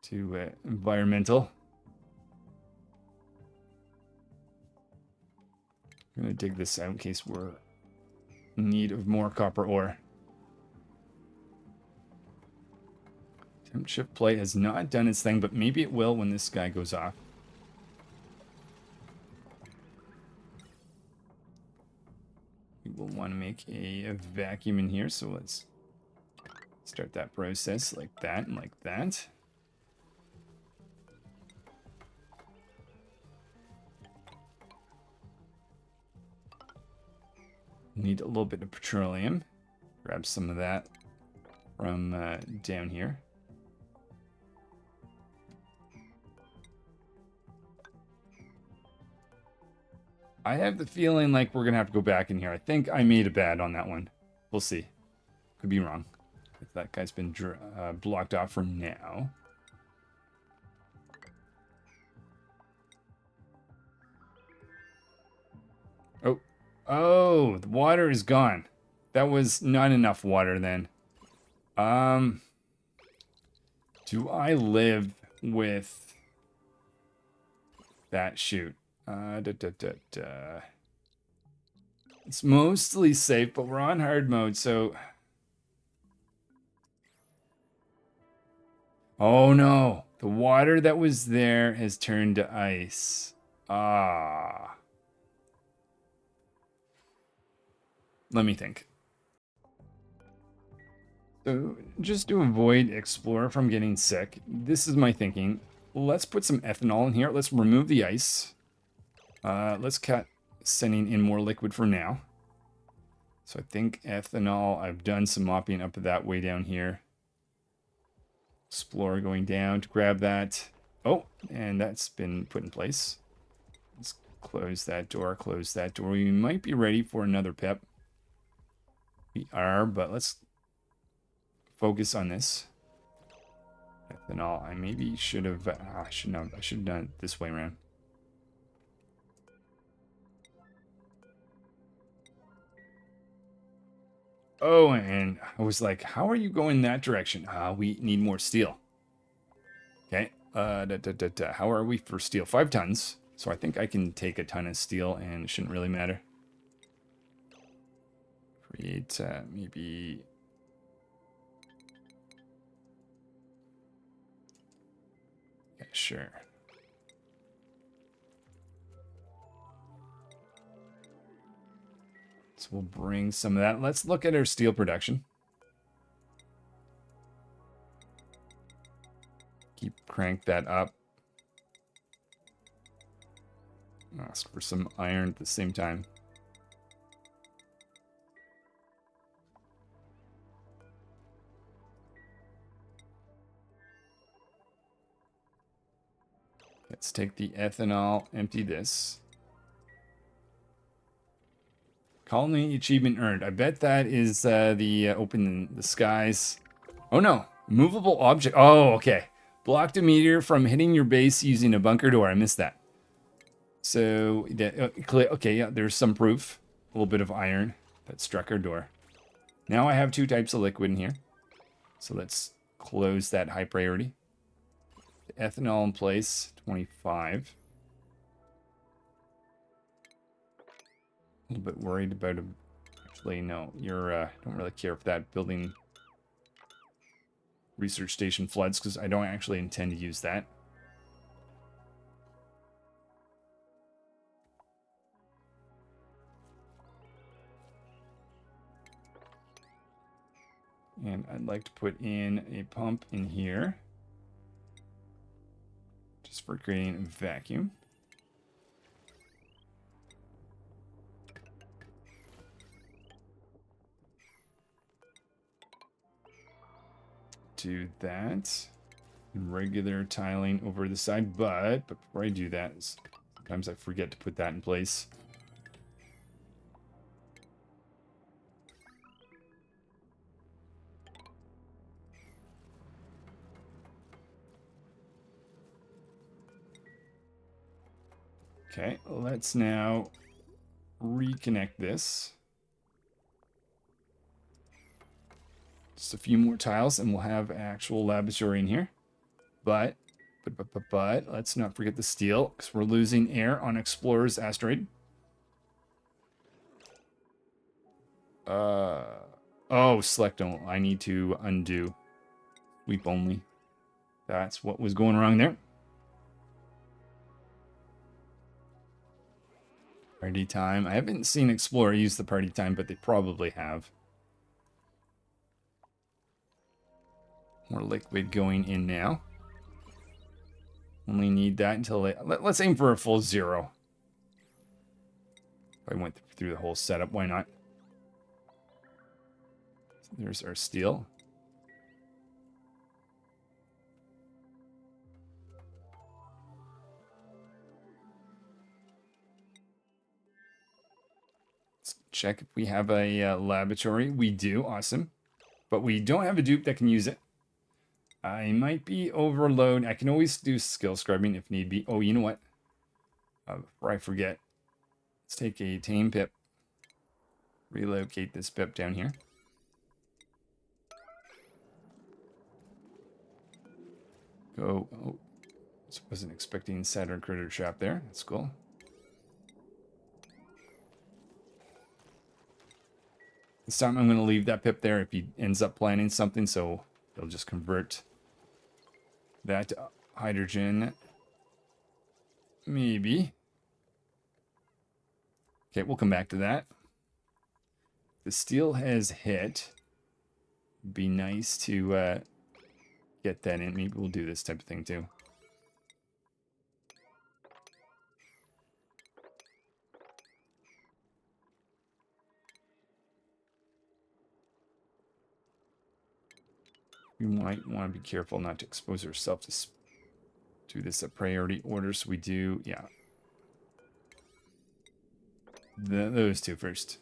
to environmental. I'm gonna dig this out in case we're in need of more copper ore. Temp shift plate has not done its thing, but maybe it will when this guy goes off. We will want to make a vacuum in here, so let's start that process like that and like that. Need a little bit of petroleum. Grab some of that from down here. I have the feeling like we're going to have to go back in here. I think I made a bad on that one. We'll see. Could be wrong. If that guy's been blocked off for now. Oh. Oh, the water is gone. That was not enough water then. Do I live with that? Shoot. It's mostly safe, but we're on hard mode, so... Oh no, the water that was there has turned to ice. Ah. Let me think. So, just to avoid Explorer from getting sick, this is my thinking. Let's put some ethanol in here. Let's remove the ice. Let's cut sending in more liquid for now. So I think ethanol, I've done some mopping up that way down here. Explorer going down to grab that. Oh, and that's been put in place. Let's close that door, close that door. We might be ready for another pip. We are, but let's focus on this. Ethanol, I maybe should have, I should have done it this way around. Oh, and I was like, how are you going that direction? We need more steel. Okay. How are we for steel? 5 tons. So I think I can take a ton of steel and it shouldn't really matter. Create maybe... Yeah, sure. So we'll bring some of that. Let's look at our steel production. Crank that up. Ask for some iron at the same time. Let's take the ethanol, empty this. Colony achievement earned. I bet that is the open the skies. Oh no, movable object. Oh, okay. Blocked a meteor from hitting your base using a bunker door. I missed that. So, okay, yeah, there's some proof. A little bit of iron that struck our door. Now I have 2 types of liquid in here. So let's close that high priority. The ethanol in place, 25. A little bit worried about it. Actually, no, you're, don't really care if that building research station floods because I don't actually intend to use that. And I'd like to put in a pump in here. Just for creating a vacuum. Do that. Regular tiling over the side, but before I do that, sometimes I forget to put that in place. Okay, let's now reconnect this. Just a few more tiles and we'll have actual laboratory in here. But let's not forget the steel because we're losing air on Explorer's Asteroid. Oh, select all. I need to undo. Sweep only. That's what was going wrong there. Party time. I haven't seen Explorer use the party time, but they probably have. More liquid going in now. Only need that until let's aim for a full 0. If I went through the whole setup, why not? So there's our steel. check if we have a laboratory. We do. Awesome. But we don't have a dupe that can use it. I might be overload. I can always do skill scrubbing if need be. Oh, you know what? Before I forget, let's take a tame pip. Relocate this pip down here. Go. Oh, wasn't expecting Saturn critter trap there. That's cool. This time I'm going to leave that pip there if he ends up planning something, so he'll just convert that to hydrogen. Maybe. Okay, we'll come back to that. The steel has hit. Be nice to get that in. Maybe we'll do this type of thing too. We might want to be careful not to expose ourselves to do this a priority order. So we do, yeah. Those two first.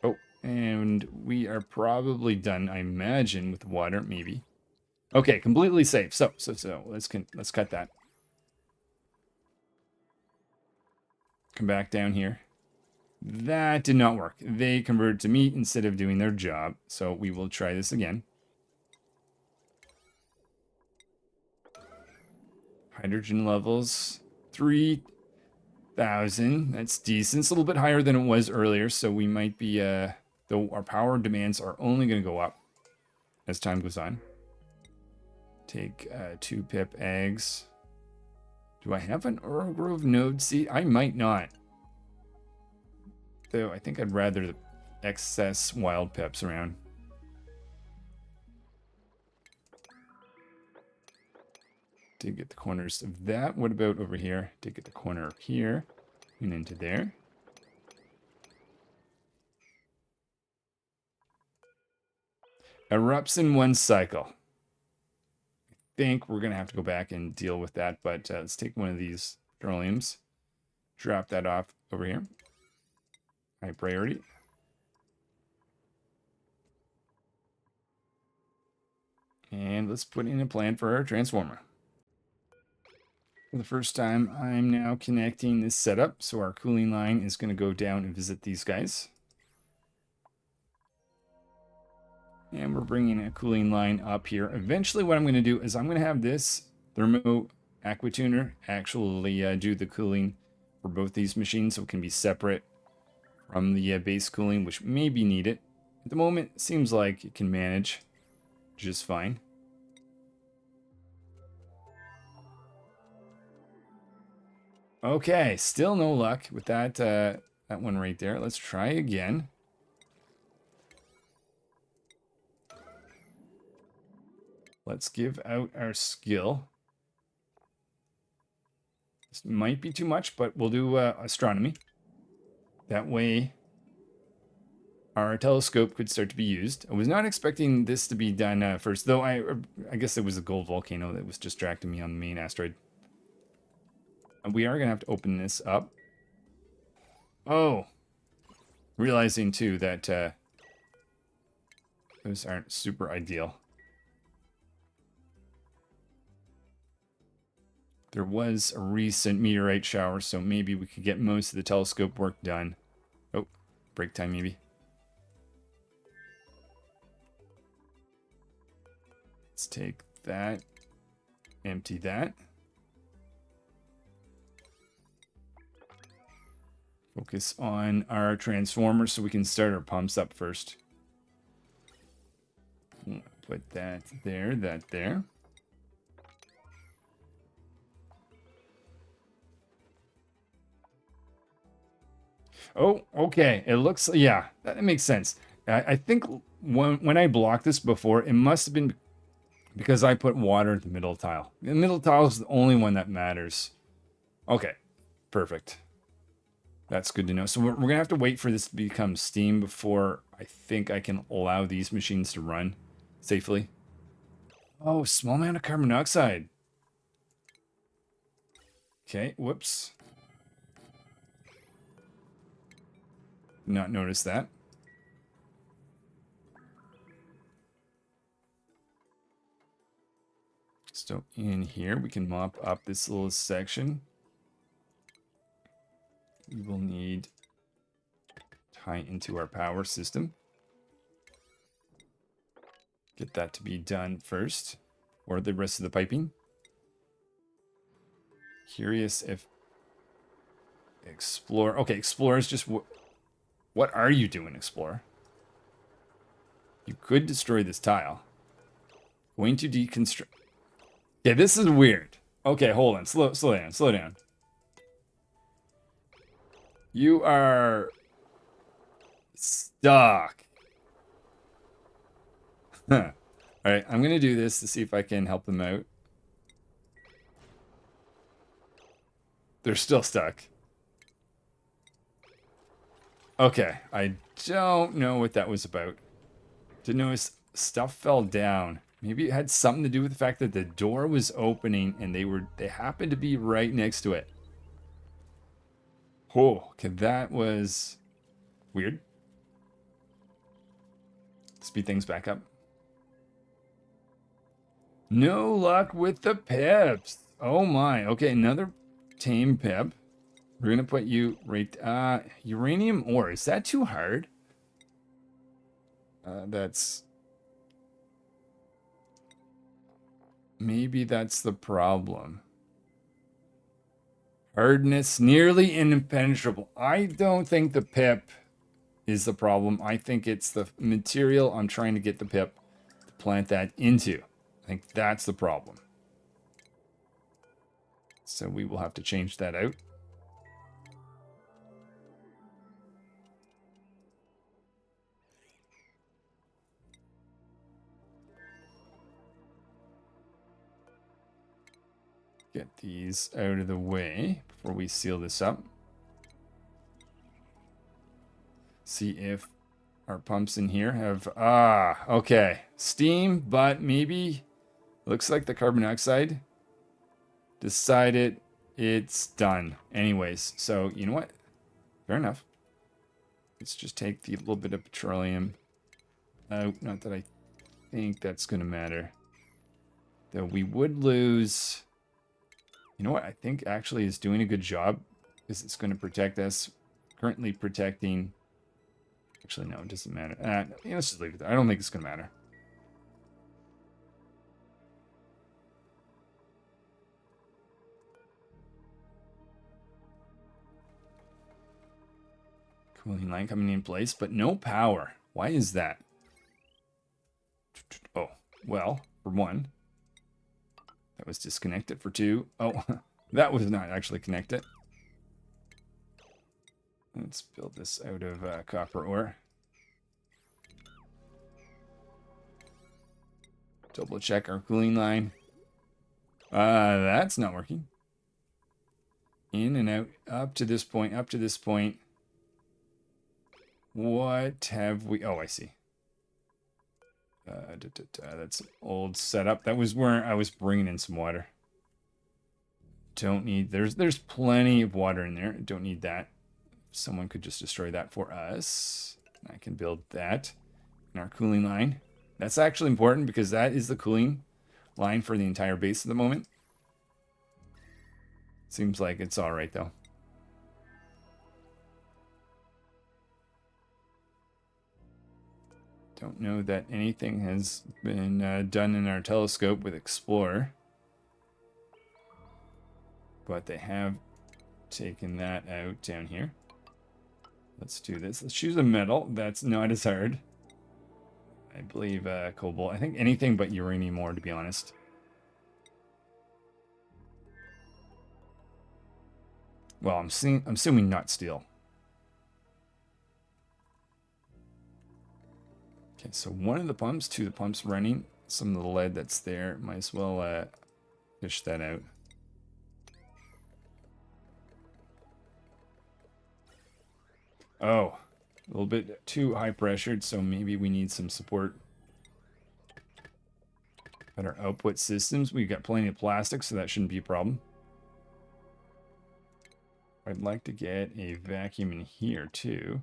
Oh, and we are probably done, I imagine, with water, maybe. Okay, completely safe. So let's cut that. Come back down here. That did not work. They converted to meat instead of doing their job. So we will try this again. Hydrogen levels 3,000. That's decent. It's a little bit higher than it was earlier. So we might be, though our power demands are only going to go up as time goes on. Take 2 pip eggs. Do I have an Oral Grove node seed? I might not. Though I think I'd rather the excess wild pips around. Did get the corners of that. What about over here? Did get the corner of here and into there. Erupts in 1 cycle. I think we're going to have to go back and deal with that, but let's take one of these petroleums. Drop that off over here. High priority. And let's put in a plan for our transformer. For the first time, I'm now connecting this setup. So our cooling line is going to go down and visit these guys. And we're bringing a cooling line up here. Eventually what I'm going to do is I'm going to have this thermo aquatuner actually do the cooling for both these machines, so it can be separate from the base cooling, which may be needed. At the moment, it seems like it can manage just fine. Okay, still no luck with that that one right there. Let's try again. Let's give out our skill. This might be too much, but we'll do astronomy. That way, our telescope could start to be used. I was not expecting this to be done first, though I guess it was a gold volcano that was distracting me on the main asteroid. And we are going to have to open this up. Oh, realizing too that those aren't super ideal. There was a recent meteorite shower, so maybe we could get most of the telescope work done. Oh, break time maybe. Let's take that, empty that. Focus on our transformer so we can start our pumps up first. Put that there, that there. Oh, okay. It looks, yeah, that makes sense. I think when I blocked this before, it must have been because I put water in the middle tile. The middle tile is the only one that matters. Okay, perfect. That's good to know. So we're going to have to wait for this to become steam before I think I can allow these machines to run safely. Oh, small amount of carbon dioxide. Okay, whoops. not notice that. So in here, we can mop up this little section. We will need to tie into our power system. Get that to be done first, or the rest of the piping. Curious if Explorer... Okay, Explorer is just... What are you doing, Explorer? You could destroy this tile. Going to deconstruct... Okay, this is weird. Okay, hold on. Slow down, slow down. You are... stuck. Alright, I'm going to do this to see if I can help them out. They're still stuck. Okay, I don't know what that was about. Didn't know his stuff fell down. Maybe it had something to do with the fact that the door was opening and they happened to be right next to it. Oh, okay, that was weird. Speed things back up. No luck with the pips. Oh my. Okay, another tame pip. We're going to put you right... uranium ore. Is that too hard? That's... Maybe that's the problem. Hardness nearly impenetrable. I don't think the pip is the problem. I think it's the material I'm trying to get the pip to plant that into. I think that's the problem. So we will have to change that out. Get these out of the way before we seal this up. See if our pumps in here have... okay. Steam, but maybe... Looks like the carbon dioxide decided it's done. Anyways, so you know what? Fair enough. Let's just take the little bit of petroleum out. Not that I think that's going to matter. Though we would lose... You know what? I think actually is doing a good job because it's going to protect us. Currently protecting... Actually, no, it doesn't matter. Yeah, let's just leave it there. I don't think it's going to matter. Cooling line coming in place, but no power. Why is that? Oh, well, for one, that was disconnected. For two, oh, that was not actually connected. Let's build this out of copper ore. Double check our cooling line. That's not working. In and out, up to this point, up to this point. What have we... Oh, I see. That's an old setup. That was where I was bringing in some water. Don't need... There's plenty of water in there. Don't need that. Someone could just destroy that for us. I can build that in our cooling line. That's actually important because that is the cooling line for the entire base at the moment. Seems like it's all right, though. Don't know that anything has been done in our telescope with Explorer. But they have taken that out down here. Let's do this. Let's choose a metal. That's not as hard. I believe cobalt. I think anything but uranium ore, to be honest. Well, I'm assuming not steel. Okay, so one of the pumps, two of the pumps running. Some of the lead that's there, might as well fish that out. Oh, a little bit too high pressured, so maybe we need some support. Better output systems. We've got plenty of plastic, so that shouldn't be a problem. I'd like to get a vacuum in here too.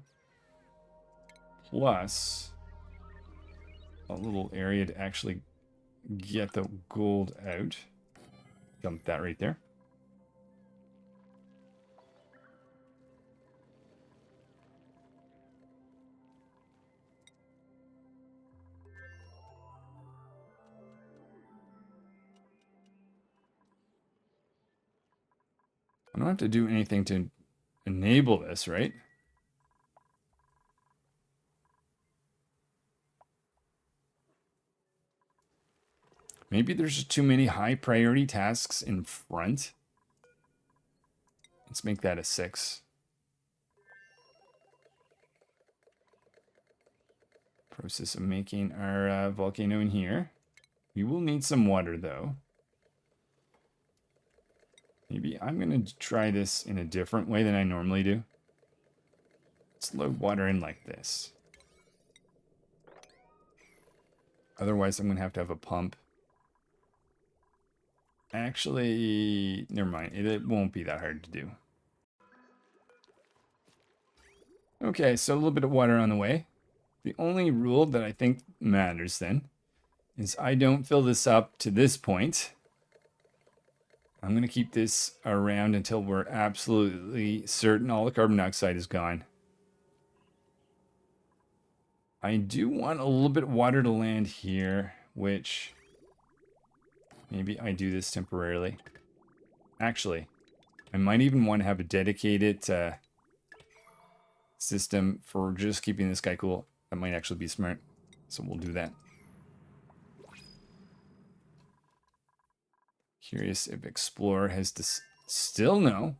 plus a little area to actually get the gold out. Dump that right there. I don't have to do anything to enable this, right? Maybe there's just too many high priority tasks in front. Let's make that a 6. Process of making our volcano in here. We will need some water though. Maybe I'm going to try this in a different way than I normally do. Let's load water in like this. Otherwise, I'm going to have a pump. Actually, never mind. It won't be that hard to do. Okay, so a little bit of water on the way. The only rule that I think matters then is I don't fill this up to this point. I'm going to keep this around until we're absolutely certain all the carbon dioxide is gone. I do want a little bit of water to land here, which maybe I do this temporarily. Actually, I might even want to have a dedicated system for just keeping this guy cool. That might actually be smart. So we'll do that. Curious if Explorer has to still no.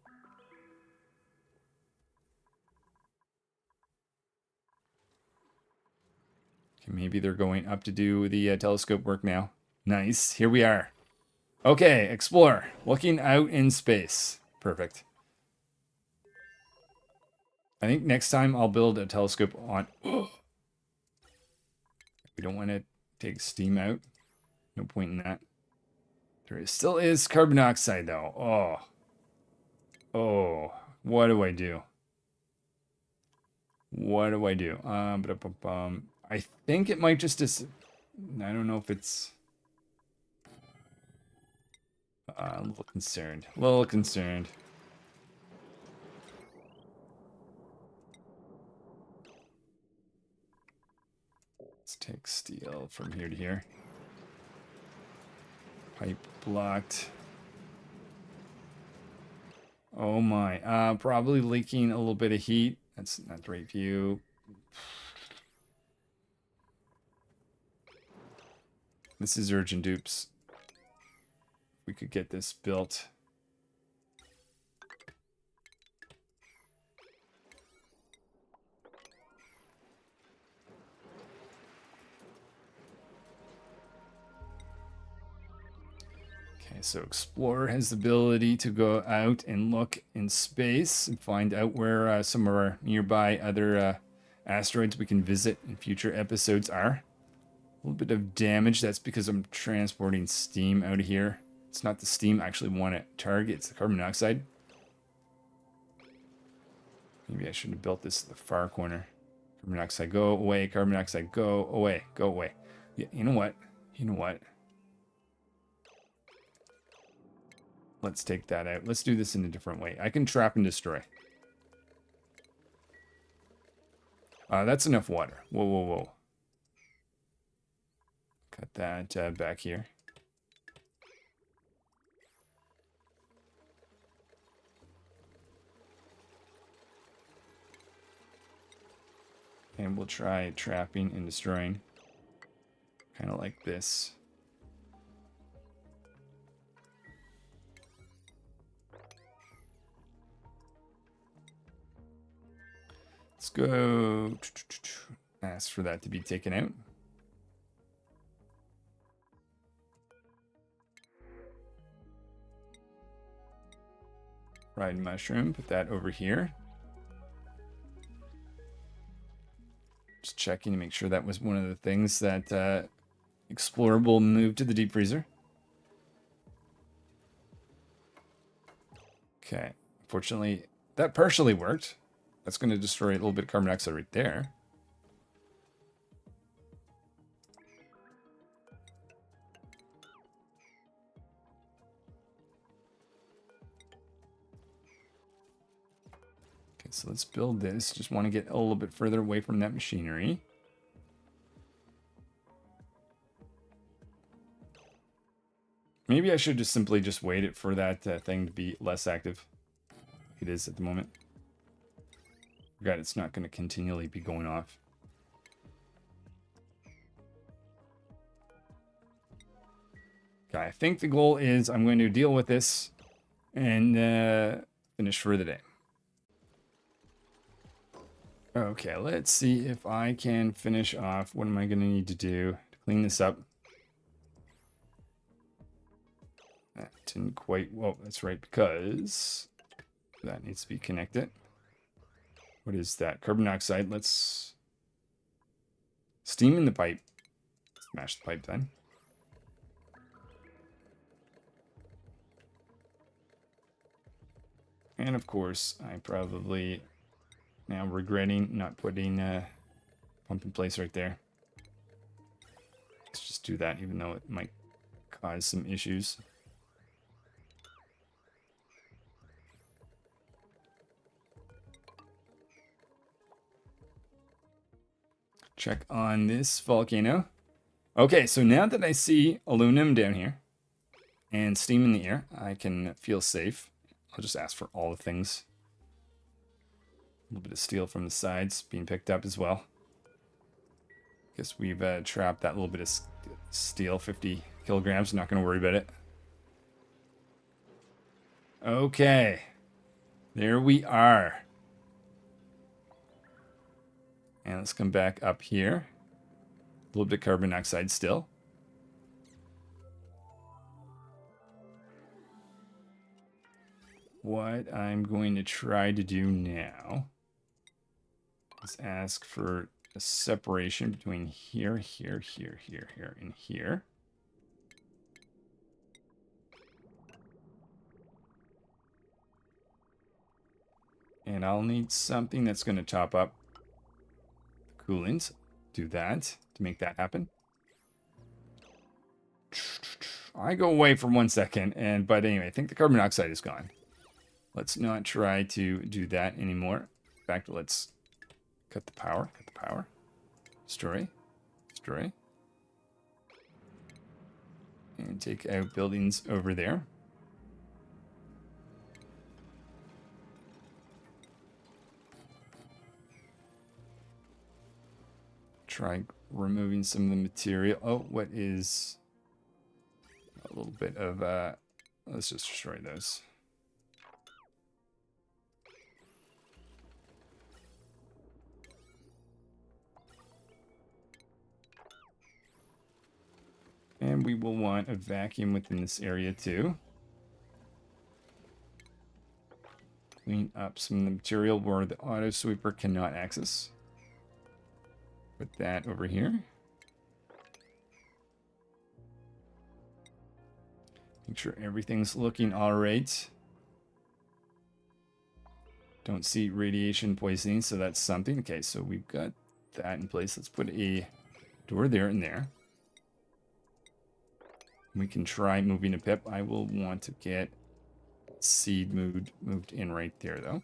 Okay, maybe they're going up to do the telescope work now. Nice. Here we are. Okay, Explorer. Looking out in space. Perfect. I think next time I'll build a telescope on... We don't want to take steam out. No point in that. There still is carbon dioxide, though. Oh. Oh. What do I do? What do I do? I think it might just... I don't know if it's... a little concerned. A little concerned. Let's take steel from here to here. Pipe blocked. Oh my. Probably leaking a little bit of heat. That's not the right view. This is urgent dupes. We could get this built. Okay, so Explorer has the ability to go out and look in space and find out where some of our nearby other asteroids we can visit in future episodes are. A little bit of damage. That's because I'm transporting steam out of here. It's not the steam I actually want to target. It's the carbon dioxide. Maybe I should have built this at the far corner. Carbon dioxide, go away. Carbon dioxide, go away. Go away. Yeah, you know what? You know what? Let's take that out. Let's do this in a different way. I can trap and destroy. That's enough water. Whoa, whoa, whoa. Cut that back here. And we'll try trapping and destroying. Kind of like this. Let's go. Ask for that to be taken out. Fried mushroom, put that over here. Just checking to make sure that was one of the things that Explorable moved to the deep freezer. Okay, fortunately, that partially worked. That's going to destroy a little bit of carbon dioxide right there. Okay, so let's build this. Just want to get a little bit further away from that machinery. Maybe I should just simply just wait it for that thing to be less active. It is at the moment. Forgot it's not going to continually be going off. Okay, I think the goal is I'm going to deal with this and finish for the day. Okay, let's see if I can finish off. What am I going to need to do to clean this up? That didn't quite... Well, that's right, because that needs to be connected. What is that? Carbon dioxide. Let's steam in the pipe. Smash the pipe then. And of course, I probably now regretting not putting a pump in place right there. Let's just do that, even though it might cause some issues. Check on this volcano. Okay, so now that I see aluminum down here and steam in the air, I can feel safe. I'll just ask for all the things. A little bit of steel from the sides being picked up as well. Guess we've trapped that little bit of steel, 50 kilograms. Not going to worry about it. Okay. There we are. And let's come back up here. A little bit of carbon dioxide still. What I'm going to try to do now is ask for a separation between here, here, here, here, here, and here. And I'll need something that's going to top up the coolants. Do that to make that happen. I go away for 1 second, but anyway, I think the carbon dioxide is gone. Let's not try to do that anymore. In fact, let's cut the power. Cut the power. Destroy. Destroy. And take out buildings over there. Try removing some of the material. Oh, what is a little bit of let's just destroy those. And we will want a vacuum within this area too. Clean up some of the material where the auto sweeper cannot access. Put that over here. Make sure everything's looking all right. Don't see radiation poisoning, so that's something. Okay, so we've got that in place. Let's put a door there and there. We can try moving a pip. I will want to get seed moved in right there, though.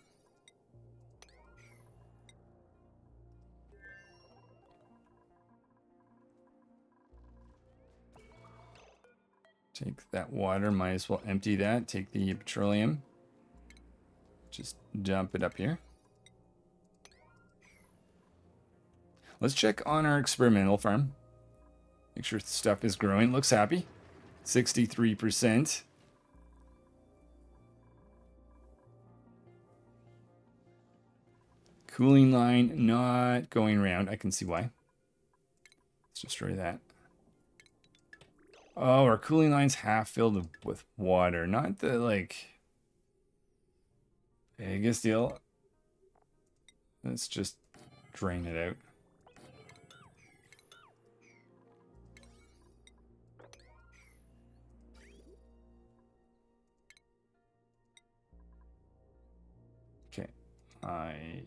Take that water, might as well empty that. Take the petroleum. Just dump it up here. Let's check on our experimental farm. Make sure stuff is growing. Looks happy. 63%. Cooling line not going around. I can see why. Let's destroy that. Oh, our cooling line's half filled with water. Not the, like, biggest deal. Let's just drain it out. Okay. I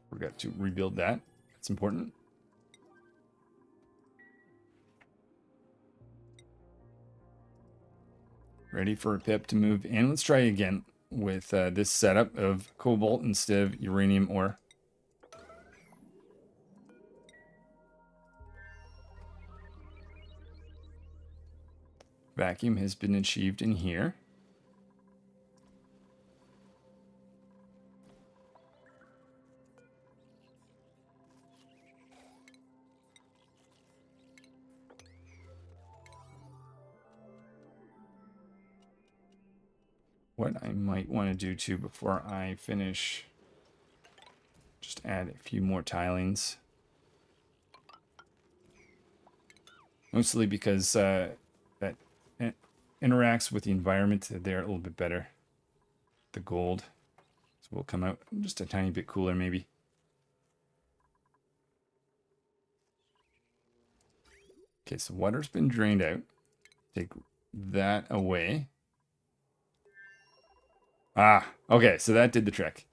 forgot to rebuild that. That's important. Ready for a pip to move in. Let's try again. with this setup of cobalt instead of uranium ore. Vacuum has been achieved in here. What I might want to do too before I finish, just add a few more tilings. Mostly because that interacts with the environment there a little bit better. The gold. So we'll come out just a tiny bit cooler maybe. Okay, so water's been drained out. Take that away. Ah, okay, so that did the trick.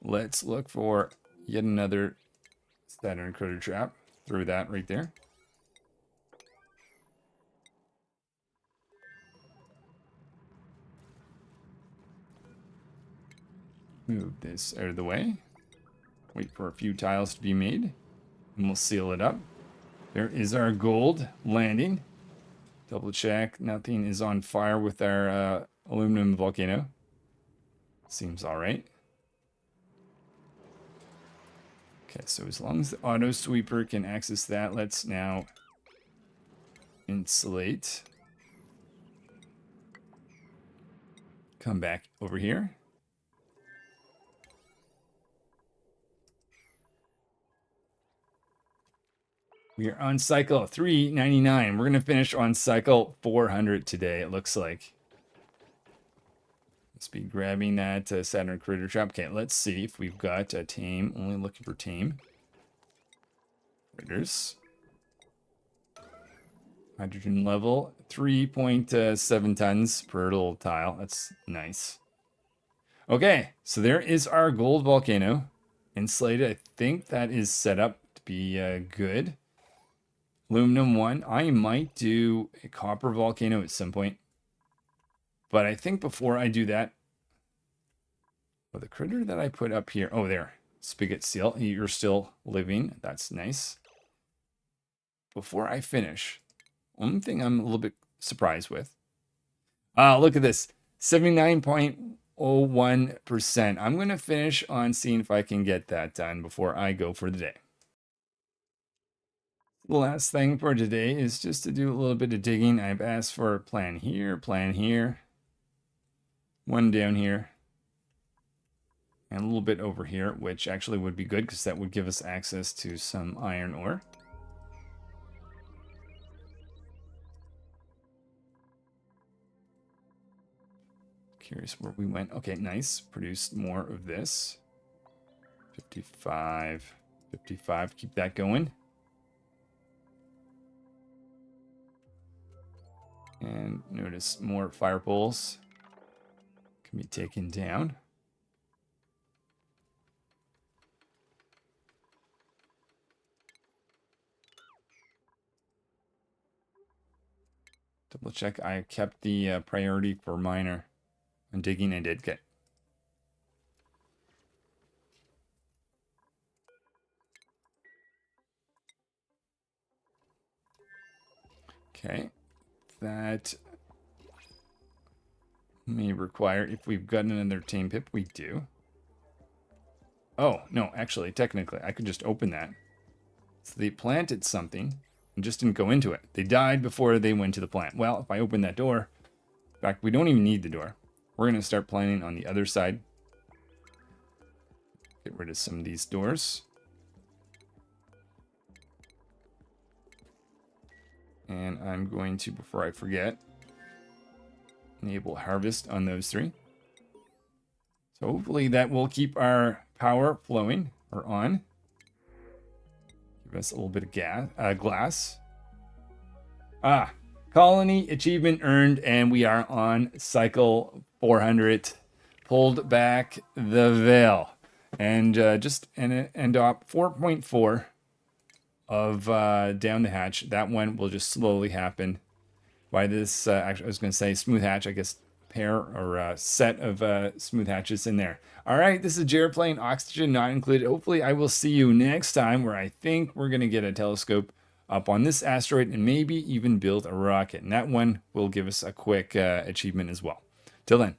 Let's look for yet another Saturn critter trap. Throw that right there. Move this out of the way. Wait for a few tiles to be made. And we'll seal it up. There is our gold landing. Double check. Nothing is on fire with our aluminum volcano. Seems all right. Okay, so as long as the auto sweeper can access that, let's now insulate. Come back over here. We are on cycle 399. We're going to finish on cycle 400 today, it looks like. Let's be grabbing that Saturn critter trap. Okay, let's see if we've got a tame. Only looking for tame critters. Hydrogen level 3.7 tons per little tile. That's nice. Okay, so there is our gold volcano. Insulated. I think that is set up to be good. Aluminum 1. I might do a copper volcano at some point. But I think before I do that, the critter that I put up here, oh, there, spigot seal, you're still living. That's nice. Before I finish, one thing I'm a little bit surprised with. Look at this, 79.01%. I'm going to finish on seeing if I can get that done before I go for the day. The last thing for today is just to do a little bit of digging. I've asked for a plan here, one down here, and a little bit over here, which actually would be good because that would give us access to some iron ore. Curious where we went. Okay, nice. Produced more of this. 55, 55. Keep that going. And notice more fire poles can be taken down. Double check. I kept the priority for miner. And digging I did get. Okay. That may require, if we've got another tame pip, we do. Oh, no, actually, technically, I could just open that. So they planted something and just didn't go into it. They died before they went to the plant. Well, if I open that door, in fact, we don't even need the door. We're going to start planting on the other side. Get rid of some of these doors. And I'm going to, before I forget, enable harvest on those three. So hopefully that will keep our power flowing or on. Give us a little bit of glass. Colony achievement earned, and we are on cycle 400. Pulled back the veil, and just end up 4.4 of down the hatch. That one will just slowly happen. By this, actually, I was going to say smooth hatch. I guess pair or set of smooth hatches in there. All right, this is Jared playing Oxygen Not Included. Hopefully, I will see you next time where I think we're going to get a telescope up on this asteroid and maybe even build a rocket. And that one will give us a quick achievement as well. Till then.